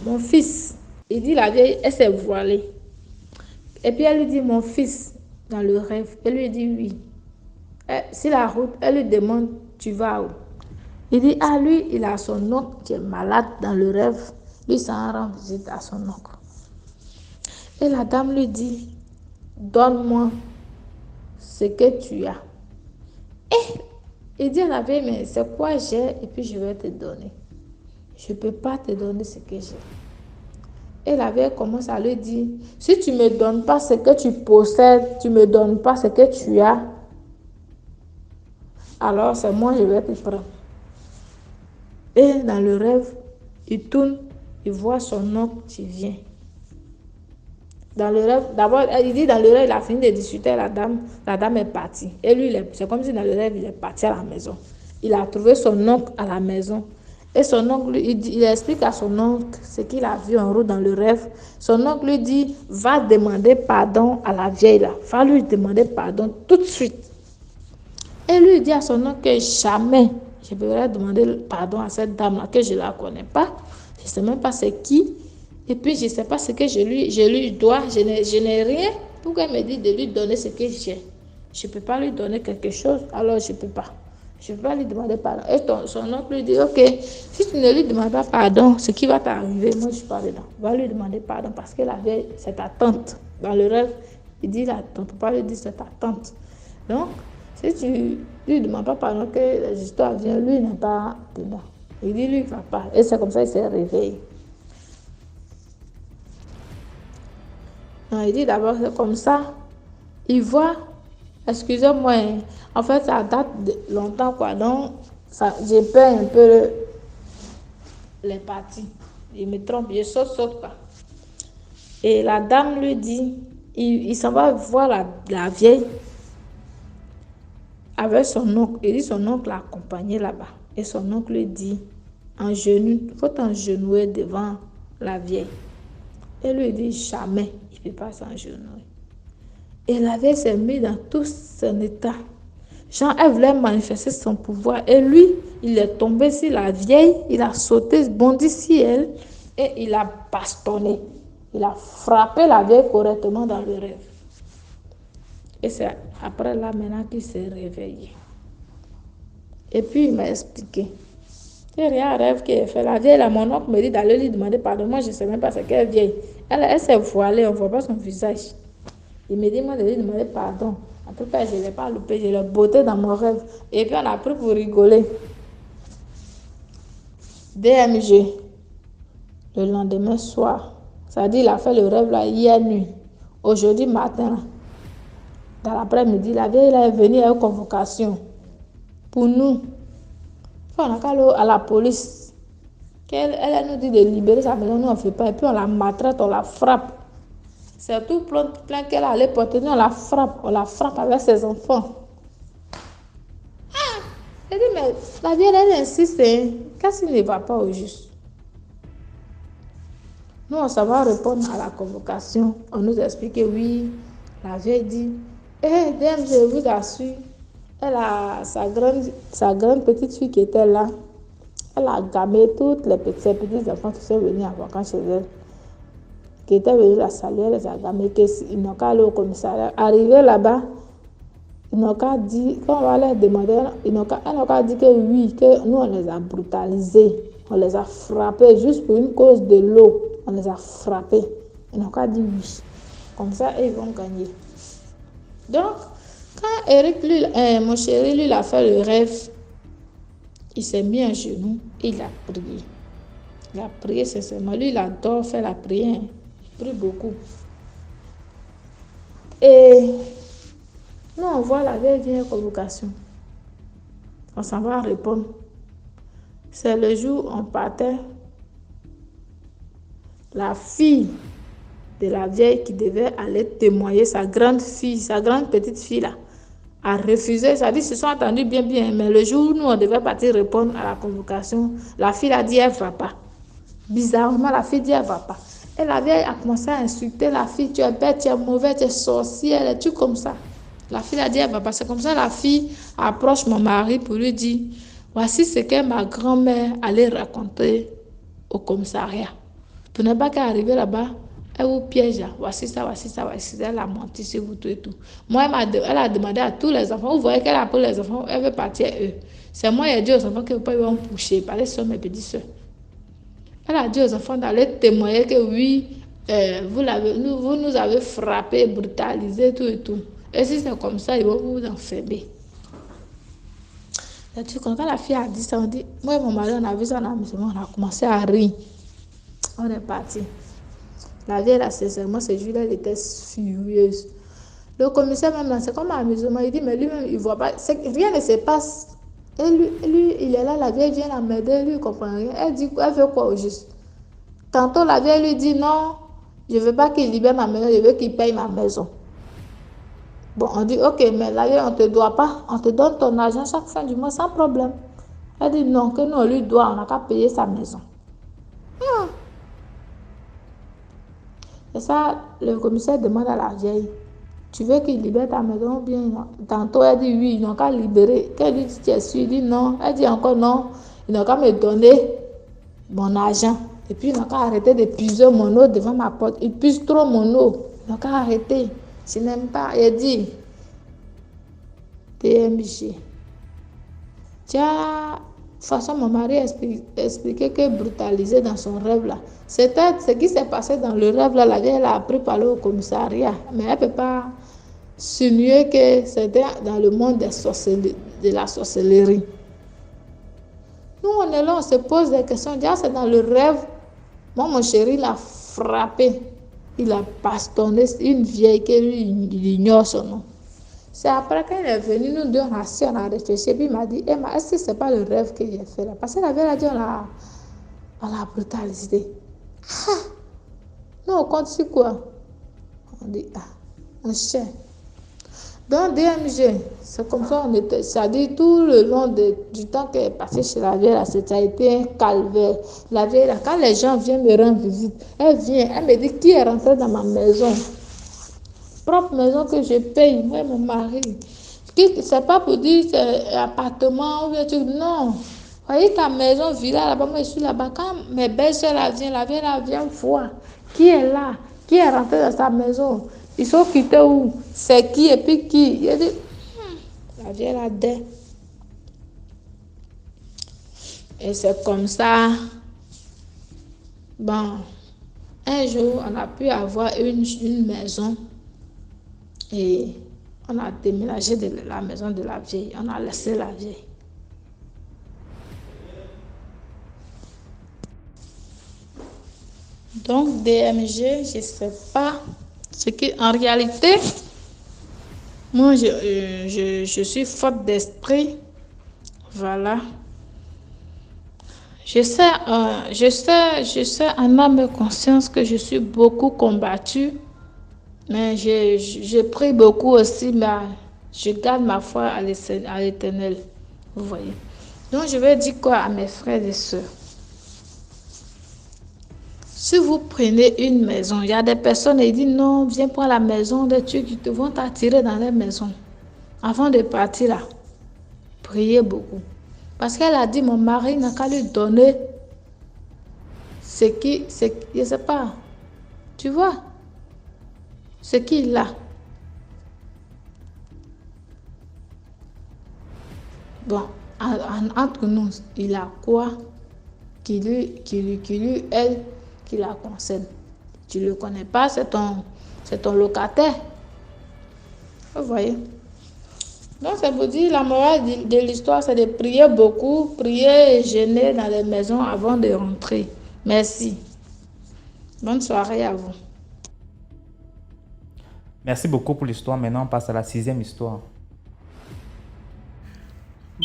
[SPEAKER 6] mon fils. Il dit, la vieille, elle s'est voilée. Et puis elle lui dit, mon fils, dans le rêve. Elle lui dit, oui. Sur la route, elle lui demande, tu vas où? Il dit, ah, lui, il a son oncle qui est malade dans le rêve. Lui, s'en rend visite à son oncle. Et la dame lui dit, donne-moi ce que tu as. Et il dit à la vieille, mais c'est quoi j'ai et puis je vais te donner. Je ne peux pas te donner ce que j'ai. Et la vieille commence à lui dire, si tu ne me donnes pas ce que tu possèdes, tu ne me donnes pas ce que tu as, alors c'est moi, je vais te prendre. Et dans le rêve, il tourne, il voit son oncle qui vient. Dans le rêve, d'abord, il dit dans le rêve, il a fini de discuter avec la dame est partie. Et lui, c'est comme si dans le rêve, il est parti à la maison. Il a trouvé son oncle à la maison. Et son oncle, il explique à son oncle ce qu'il a vu en route dans le rêve. Son oncle lui dit, va demander pardon à la vieille là. Va lui demander pardon tout de suite. Et lui dit à son oncle que jamais je ne pourrais demander pardon à cette dame-là, que je ne la connais pas. Je ne sais même pas c'est qui. Et puis, je ne sais pas ce que je lui dois. Je n'ai rien pour qu'elle me dise de lui donner ce que j'ai. Je ne peux pas lui donner quelque chose, alors je ne peux pas. Je ne peux pas lui demander pardon. Et son oncle lui dit, ok, si tu ne lui demandes pas pardon, ce qui va t'arriver, moi je ne suis pas dedans. Va lui demander pardon parce que la vieille, c'est ta tante. Dans le rêve, il dit, on ne peut pas lui dire c'est ta tante. Donc, si tu ne lui demandes pas pardon que les histoires viennent, lui n'est pas dedans. Il dit, lui, il ne va pas. Et c'est comme ça qu'il s'est réveillé. Non, il dit d'abord, c'est comme ça. Il voit, excusez-moi, en fait, ça date de longtemps, quoi. Donc, j'ai peur un peu les parties. Il me trompe, je saute, quoi. Et la dame lui dit, il s'en va voir la vieille avec son oncle. Il dit son oncle l'a accompagné là-bas. Et son oncle lui dit, il faut t'engenouiller devant la vieille. Et lui dit, jamais, il ne peut pas s'engenouiller. Et la vieille s'est mise dans tout son état. Jean, elle voulait manifester son pouvoir. Et lui, il est tombé sur la vieille, il a sauté, bondi sur elle, et il a bastonné. Il a frappé la vieille correctement dans le rêve. Et c'est après là maintenant qu'il s'est réveillé. Et puis il m'a expliqué. Il y a un rêve qu'il a fait. La vieille, là, mon oncle me dit d'aller lui demander pardon. Moi, je ne sais même pas ce qu'elle vieille. Elle s'est voilée, on ne voit pas son visage. Il me dit, moi, de lui demander pardon. En tout cas, je ne l'ai pas loupé, je l'ai botté dans mon rêve. Et puis, on a pris pour rigoler. DMG, le lendemain soir. Ça dit, il a fait le rêve là hier nuit. Aujourd'hui matin, dans l'après-midi, la vieille là, est venue à une convocation pour nous. On a qu'à aller à la police. Elle nous dit de libérer sa maison, nous on ne fait pas. Et puis on la maltraite, on la frappe. C'est tout plein qu'elle allait porter, nous on la frappe avec ses enfants. Elle dit, mais la vieille elle insiste, qu'est-ce qui ne va pas au juste? Nous on s'en va répondre à la convocation. On nous explique que oui, la vieille dit, dame, je vous assure. Elle a sa grande petite fille qui était là. Elle a gamé toutes ses petits enfants qui sont venus en vacances chez elle. Qui étaient venus la saluer, elle les a gamés. Ils n'ont qu'à aller au commissariat. Arrivé là-bas, ils n'ont qu'à dire, quand on va leur demander, ils n'ont qu'à dire que oui, que nous on les a brutalisés. On les a frappés juste pour une cause de l'eau. On les a frappés. Ils n'ont qu'à dire oui. Comme ça, ils vont gagner. Donc, quand Eric, mon chéri, lui, il a fait le rêve, il s'est mis à genoux et il a prié. Il a prié sincèrement. Lui, il adore faire la prière. Il prie beaucoup. Et nous, on voit la vieille convocation. On s'en va répondre. C'est le jour où on partait. La fille de la vieille qui devait aller témoigner, sa grande petite fille là, a refusé. Ça dit, ils se sont entendus bien, mais le jour où nous, on devait partir répondre à la convocation, la fille a dit, elle ne va pas. Bizarrement, la fille dit, elle ne va pas. Et la vieille a commencé à insulter la fille, tu es bête, tu es mauvaise, tu es sorcière, et tout comme ça. La fille a dit, elle ne va pas. C'est comme ça, la fille approche mon mari pour lui dire, voici ce que ma grand-mère allait raconter au commissariat. Pour ne pas qu'elle arrive là-bas, elle vous piège. Voici ça. Elle a menti sur vous tout et tout. Moi, elle a demandé à tous les enfants. Vous voyez qu'elle a pris les enfants, elle veut partir eux. C'est moi qui ai dit aux enfants qu'ils ne peuvent pas me coucher. Par les soeurs, mes petites soeurs. Elle a dit aux enfants d'aller témoigner que oui, vous nous avez frappé, brutalisé, tout et tout. Et si c'est comme ça, ils vont vous enfermer. Et tu quand la fille a dit ça, on dit, moi et mon mari, on a vu ça dans la maison, on a commencé à rire. On est parti. La vieille, là, sincèrement, ce jour-là, elle était furieuse. Le commissaire, même là, c'est comme un amusement. Il dit, mais lui-même, il ne voit pas. Rien ne se passe. Et lui, il est là, la vieille vient la m'aider, lui, il ne comprend rien. Elle dit, elle veut quoi au juste? Tantôt, la vieille lui dit, non, je ne veux pas qu'il libère ma maison, je veux qu'il paye ma maison. Bon, on dit, ok, mais la vieille, on ne te doit pas. On te donne ton argent chaque fin du mois sans problème. Elle dit, non, que nous, on lui doit, on n'a qu'à payer sa maison. Et ça, le commissaire demande à la vieille, tu veux qu'il libère ta maison ou bien non? Tantôt, elle dit oui, ils n'ont qu'à libérer. Quand elle dit, tu es sûr? Il dit non. Elle dit encore non, ils n'ont qu'à me donner mon argent. Et puis, ils n'ont qu'à arrêter de puiser mon eau devant ma porte. Ils puisent trop mon eau. Ils n'ont qu'à arrêter. Je n'aime pas. Elle dit, DMG. Tiens, de toute façon, mon mari expliquait que brutalisé dans son rêve là. C'était ce qui s'est passé dans le rêve là. La vieille a appris par parler au commissariat. Mais elle ne peut pas signer que c'était dans le monde de la sorcellerie. Nous, on est là, on se pose des questions. Déjà, c'est dans le rêve. Moi, mon chéri l'a frappé. Il a bastonné une vieille qui lui, il ignore son nom. C'est après qu'il est venu, nous deux, on a réfléchi. Puis il m'a dit, Emma, est-ce que ce n'est pas le rêve que j'ai fait là? Parce que la vieille a dit, on l'a brutalisé. Ah! Nous, on compte sur quoi? On dit, on cherche. Donc, DMG, c'est comme ça, ça dit tout le long du temps qu'elle est passée chez la vieille, là, ça a été un calvaire. La vieille, là, quand les gens viennent me rendre visite, elle vient, elle me dit, qui est rentré dans ma maison? Propre maison que je paye, moi et mon mari. C'est pas pour dire c'est appartement ou bien truc, non. Voyez ta maison villa là-bas, moi je suis là-bas. Quand mes belles-sœurs la vient voir qui est là, qui est rentré dans sa maison. Ils sont quittés où? C'est qui et puis qui? Il dit, la vieille là dedans. Et c'est comme ça. Bon, un jour, on a pu avoir une maison. Et on a déménagé de la maison de la vieille. On a laissé la vieille. Donc, DMG, je ne sais pas ce qui, en réalité, moi, je suis forte d'esprit. Voilà. Je sais en âme et conscience que je suis beaucoup combattue. Mais je prie beaucoup aussi, mais je garde ma foi à l'Éternel. Vous voyez. Donc, je vais dire quoi à mes frères et sœurs? Si vous prenez une maison, il y a des personnes qui disent non, viens prendre la maison, des trucs qui vont t'attirer dans la maison. Avant de partir là, priez beaucoup. Parce qu'elle a dit, mon mari n'a qu'à lui donner je ne sais pas, tu vois, ce qu'il a. Bon, entre nous, il a quoi qui la concerne. Tu ne le connais pas, c'est ton locataire. Vous voyez. Donc, ça vous dit, la morale de l'histoire, c'est de prier beaucoup, prier et jeûner dans les maisons avant de rentrer. Merci. Bonne soirée à vous.
[SPEAKER 1] Merci beaucoup pour l'histoire. Maintenant, on passe à la 6e histoire.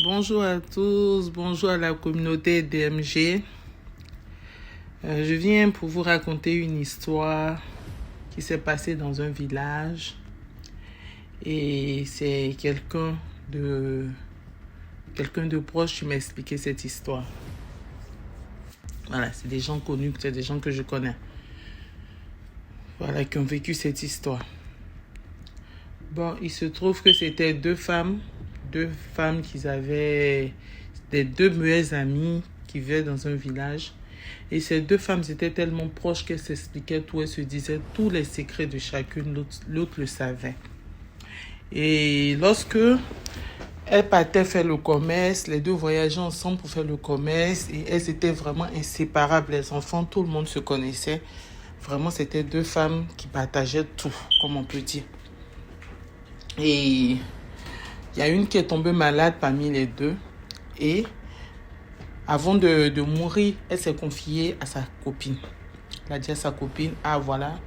[SPEAKER 7] Bonjour à tous, bonjour à la communauté DMG. Je viens pour vous raconter une histoire qui s'est passé dans un village. Et c'est quelqu'un de proche qui m'a expliqué cette histoire. Voilà, c'est des gens connus, c'est des gens que je connais. Voilà, qui ont vécu cette histoire. Bon, il se trouve que c'était deux femmes qui avaient des deux meilleures amies qui vivaient dans un village. Et ces deux femmes étaient tellement proches qu'elles s'expliquaient tout, elles se disaient tous les secrets de chacune, l'autre le savait. Et lorsque elles partaient faire le commerce, les deux voyageaient ensemble pour faire le commerce et elles étaient vraiment inséparables. Les enfants, tout le monde se connaissait. Vraiment, c'était deux femmes qui partageaient tout, comme on peut dire. Et il y a une qui est tombée malade parmi les deux. Et avant de mourir, elle s'est confiée à sa copine. Elle a dit à sa copine, ah voilà,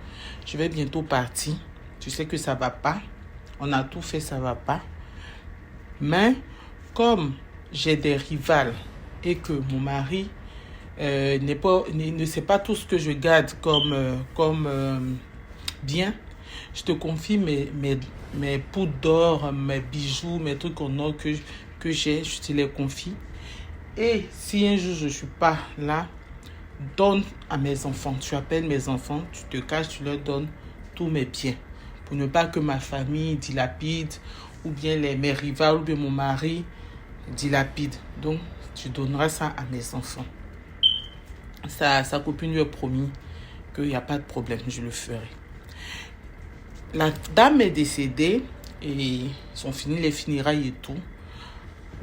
[SPEAKER 7] je vais bientôt partir. Tu sais que ça ne va pas. On a tout fait, ça ne va pas. Mais comme j'ai des rivales et que mon mari ne sait pas tout ce que je garde comme bien, je te confie mes poudres d'or, mes bijoux, mes trucs en or que j'ai, je te les confie. Et si un jour je ne suis pas là, donne à mes enfants. Tu appelles mes enfants, tu te caches, tu leur donnes tous mes biens. Pour ne pas que ma famille dilapide, ou bien mes rivales, ou bien mon mari dilapide. Donc, tu donneras ça à mes enfants. Sa copine lui a promis qu'il n'y a pas de problème, je le ferai. La dame est décédée et ils ont fini les funérailles et tout.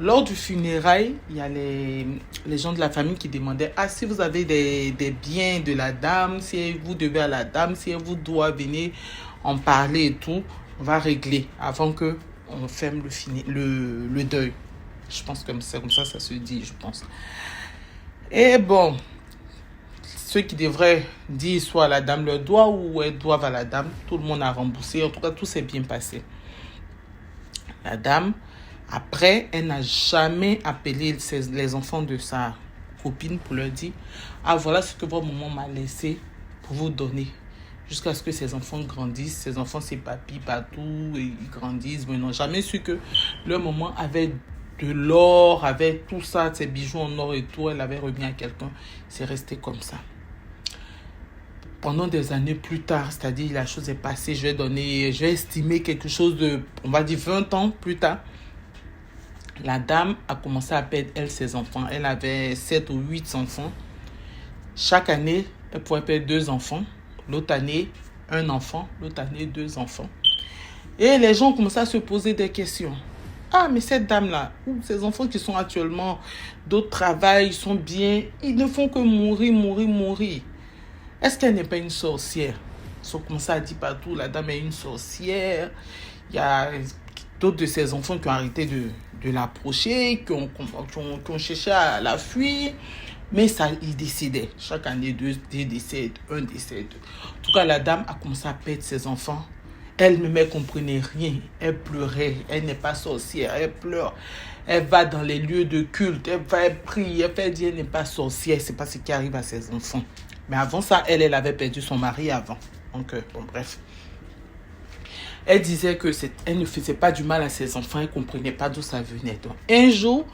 [SPEAKER 7] Lors du funérail, il y a les gens de la famille qui demandaient « Ah, si vous avez des biens de la dame, si vous devez à la dame, si elle vous doit venir en parler et tout, on va régler avant qu'on ferme le deuil. » Je pense que c'est comme ça se dit, je pense. Et bon, ceux qui devraient dire soit la dame leur doit ou elles doivent à la dame, tout le monde a remboursé. En tout cas, tout s'est bien passé. La dame, après, elle n'a jamais appelé les enfants de sa copine pour leur dire « Ah, voilà ce que votre maman m'a laissé pour vous donner. » Jusqu'à ce que ses enfants grandissent. Ses enfants s'épapillent partout et ils grandissent. Mais ils n'ont jamais su que leur maman avait de l'or, avait tout ça, ses bijoux en or et tout. Elle avait remis à quelqu'un. C'est resté comme ça. Pendant des années plus tard, c'est-à-dire la chose est passée, je vais estimer quelque chose de, on va dire 20 ans plus tard. La dame a commencé à perdre, elle, ses enfants. Elle avait 7 ou 8 enfants. Chaque année, elle pouvait perdre 2 enfants. L'autre année, 1 enfant. L'autre année, 2 enfants. Et les gens ont commencé à se poser des questions. Ah, mais cette dame-là, ces enfants qui sont actuellement, d'autres travaillent, ils sont bien, ils ne font que mourir. Est-ce qu'elle n'est pas une sorcière? Ils ont commencé à dire partout, la dame est une sorcière. Il y a d'autres de ses enfants qui ont arrêté de l'approcher, qui ont cherché à la fuir. Mais ça, ils décidaient. Chaque année, 2 décèdent, 1 décède. En tout cas, la dame a commencé à perdre ses enfants. Elle-même, elle ne comprenait rien. Elle pleurait. Elle n'est pas sorcière. Elle pleure. Elle va dans les lieux de culte. Elle prie. Elle fait dire elle n'est pas sorcière. Ce n'est pas ce qui arrive à ses enfants. Mais avant ça, elle avait perdu son mari avant. Donc, bon, bref. Elle disait qu'elle ne faisait pas du mal à ses enfants. Elle ne comprenait pas d'où ça venait. Donc, un jour,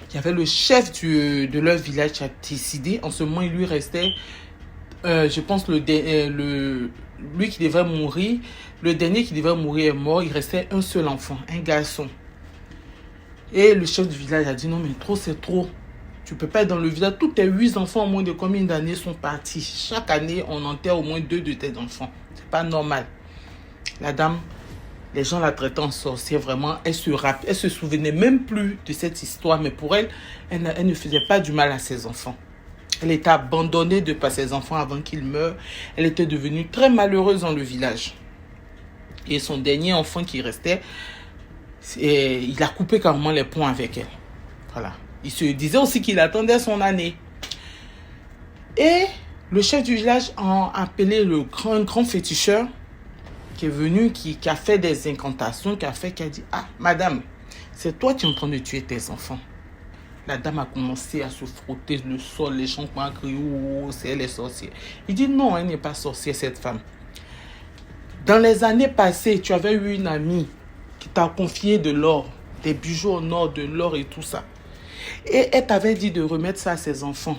[SPEAKER 7] il y avait le chef de leur village qui a décidé. En ce moment, il lui restait, je pense, lui qui devait mourir. Le dernier qui devait mourir est mort. Il restait un seul enfant, un garçon. Et le chef du village a dit, non, mais trop, c'est trop. Tu ne peux pas être dans le village. Tous tes 8 enfants, au moins de combien d'années sont partis? Chaque année, on enterre au moins 2 de tes enfants. Ce n'est pas normal. La dame, les gens la traitaient en sorcière, vraiment. Elle se souvenait même plus de cette histoire. Mais pour elle, elle ne faisait pas du mal à ses enfants. Elle était abandonnée par ses enfants avant qu'ils meurent. Elle était devenue très malheureuse dans le village. Et son dernier enfant qui restait, il a coupé carrément les ponts avec elle. Voilà. Il se disait aussi qu'il attendait son année. Et le chef du village a appelé le grand féticheur qui est venu, qui a fait des incantations, qui a dit, ah, madame, c'est toi qui es en train de tuer tes enfants. La dame a commencé à se frotter le sol, les gens ont crié, oh, c'est elle est sorcière. Il dit, non, elle n'est pas sorcière, cette femme. Dans les années passées, tu avais eu une amie qui t'a confié de l'or, des bijoux en or, de l'or et tout ça. Et elle t'avait dit de remettre ça à ses enfants.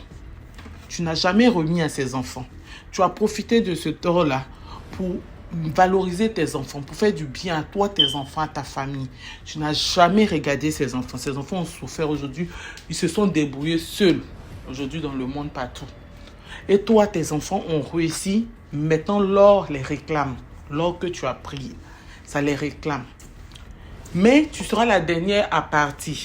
[SPEAKER 7] Tu n'as jamais remis à ses enfants. Tu as profité de ce or-là pour valoriser tes enfants, pour faire du bien à toi, tes enfants, à ta famille. Tu n'as jamais regardé ces enfants. Ces enfants ont souffert aujourd'hui. Ils se sont débrouillés seuls aujourd'hui dans le monde partout. Et toi, tes enfants ont réussi. Maintenant, l'or les réclame. L'or que tu as pris, ça les réclame. Mais tu seras la dernière à partir.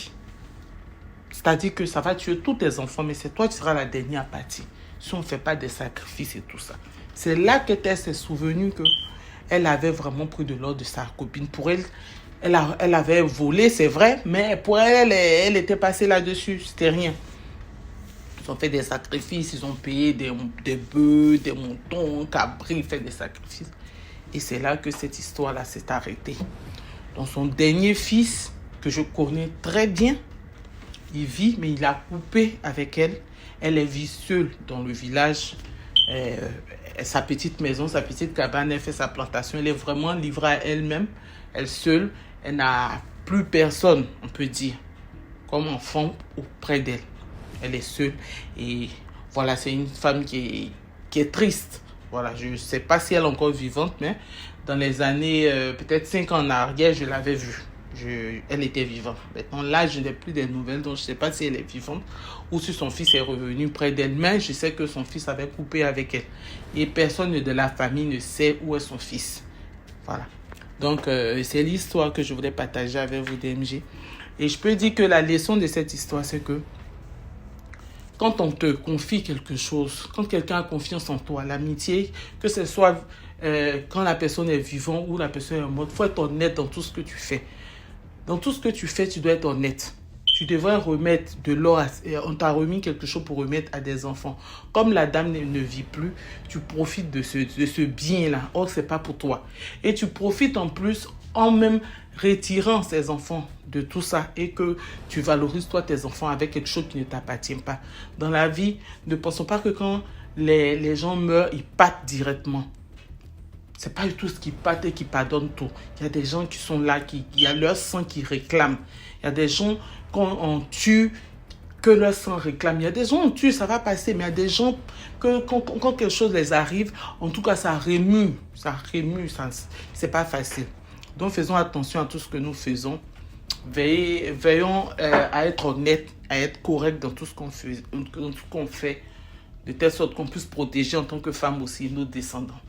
[SPEAKER 7] C'est-à-dire que ça va tuer tous tes enfants, mais c'est toi qui seras la dernière à partir. Si on ne fait pas des sacrifices et tout ça. C'est là que elle s'est souvenue qu'elle avait vraiment pris de l'or de sa copine. Pour elle, elle avait volé, c'est vrai, mais pour elle, elle était passée là-dessus. C'était rien. Ils ont fait des sacrifices, ils ont payé des bœufs, des moutons, cabris, fait des sacrifices. Et c'est là que cette histoire-là s'est arrêtée. Donc son dernier fils, que je connais très bien, il vit, mais il a coupé avec elle. Elle vit seule dans le village. Sa petite maison, sa petite cabane, elle fait sa plantation. Elle est vraiment livrée à elle-même. Elle seule, elle n'a plus personne, on peut dire, comme enfant auprès d'elle. Elle est seule. Et voilà, c'est une femme qui est triste. Voilà, je ne sais pas si elle est encore vivante, mais dans les années, peut-être 5 ans en arrière, je l'avais vue. Elle était vivante. Maintenant, là, je n'ai plus de nouvelles, donc je ne sais pas si elle est vivante ou si son fils est revenu près d'elle. Mais je sais que son fils avait coupé avec elle. Et personne de la famille ne sait où est son fils. Voilà. Donc, c'est l'histoire que je voulais partager avec vous, DMG. Et je peux dire que la leçon de cette histoire, c'est que quand on te confie quelque chose, quand quelqu'un a confiance en toi, l'amitié, que ce soit quand la personne est vivante ou la personne est morte, il faut être honnête dans tout ce que tu fais. Dans tout ce que tu fais, tu dois être honnête. Tu devrais remettre de l'or, on t'a remis quelque chose pour remettre à des enfants. Comme la dame ne vit plus, tu profites de ce bien-là. Or, ce n'est pas pour toi. Et tu profites en plus en même retirant ces enfants de tout ça et que tu valorises toi tes enfants avec quelque chose qui ne t'appartient pas. Dans la vie, ne pensons pas que quand les gens meurent, ils partent directement. C'est pas du tout ce qui partent et qui pardonnent tout. Il y a des gens qui sont là, il y a leur sang qui réclame. Il y a des gens qu'on tue, que leur sang réclame. Il y a des gens on tue, ça va passer, mais il y a des gens que quand quelque chose les arrive, en tout cas ça remue, c'est pas facile. Donc faisons attention à tout ce que nous faisons. Veillons à être honnête, à être correct dans tout ce qu'on fait, de telle sorte qu'on puisse protéger en tant que femme aussi nos descendants.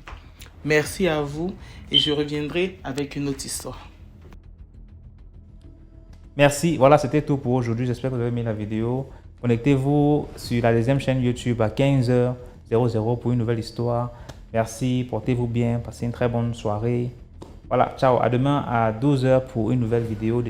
[SPEAKER 7] Merci à vous et je reviendrai avec une autre histoire.
[SPEAKER 1] Merci. Voilà, c'était tout pour aujourd'hui. J'espère que vous avez aimé la vidéo. Connectez-vous sur la deuxième chaîne YouTube à 15h00 pour une nouvelle histoire. Merci, portez-vous bien, passez une très bonne soirée. Voilà, ciao, à demain à 12h pour une nouvelle vidéo.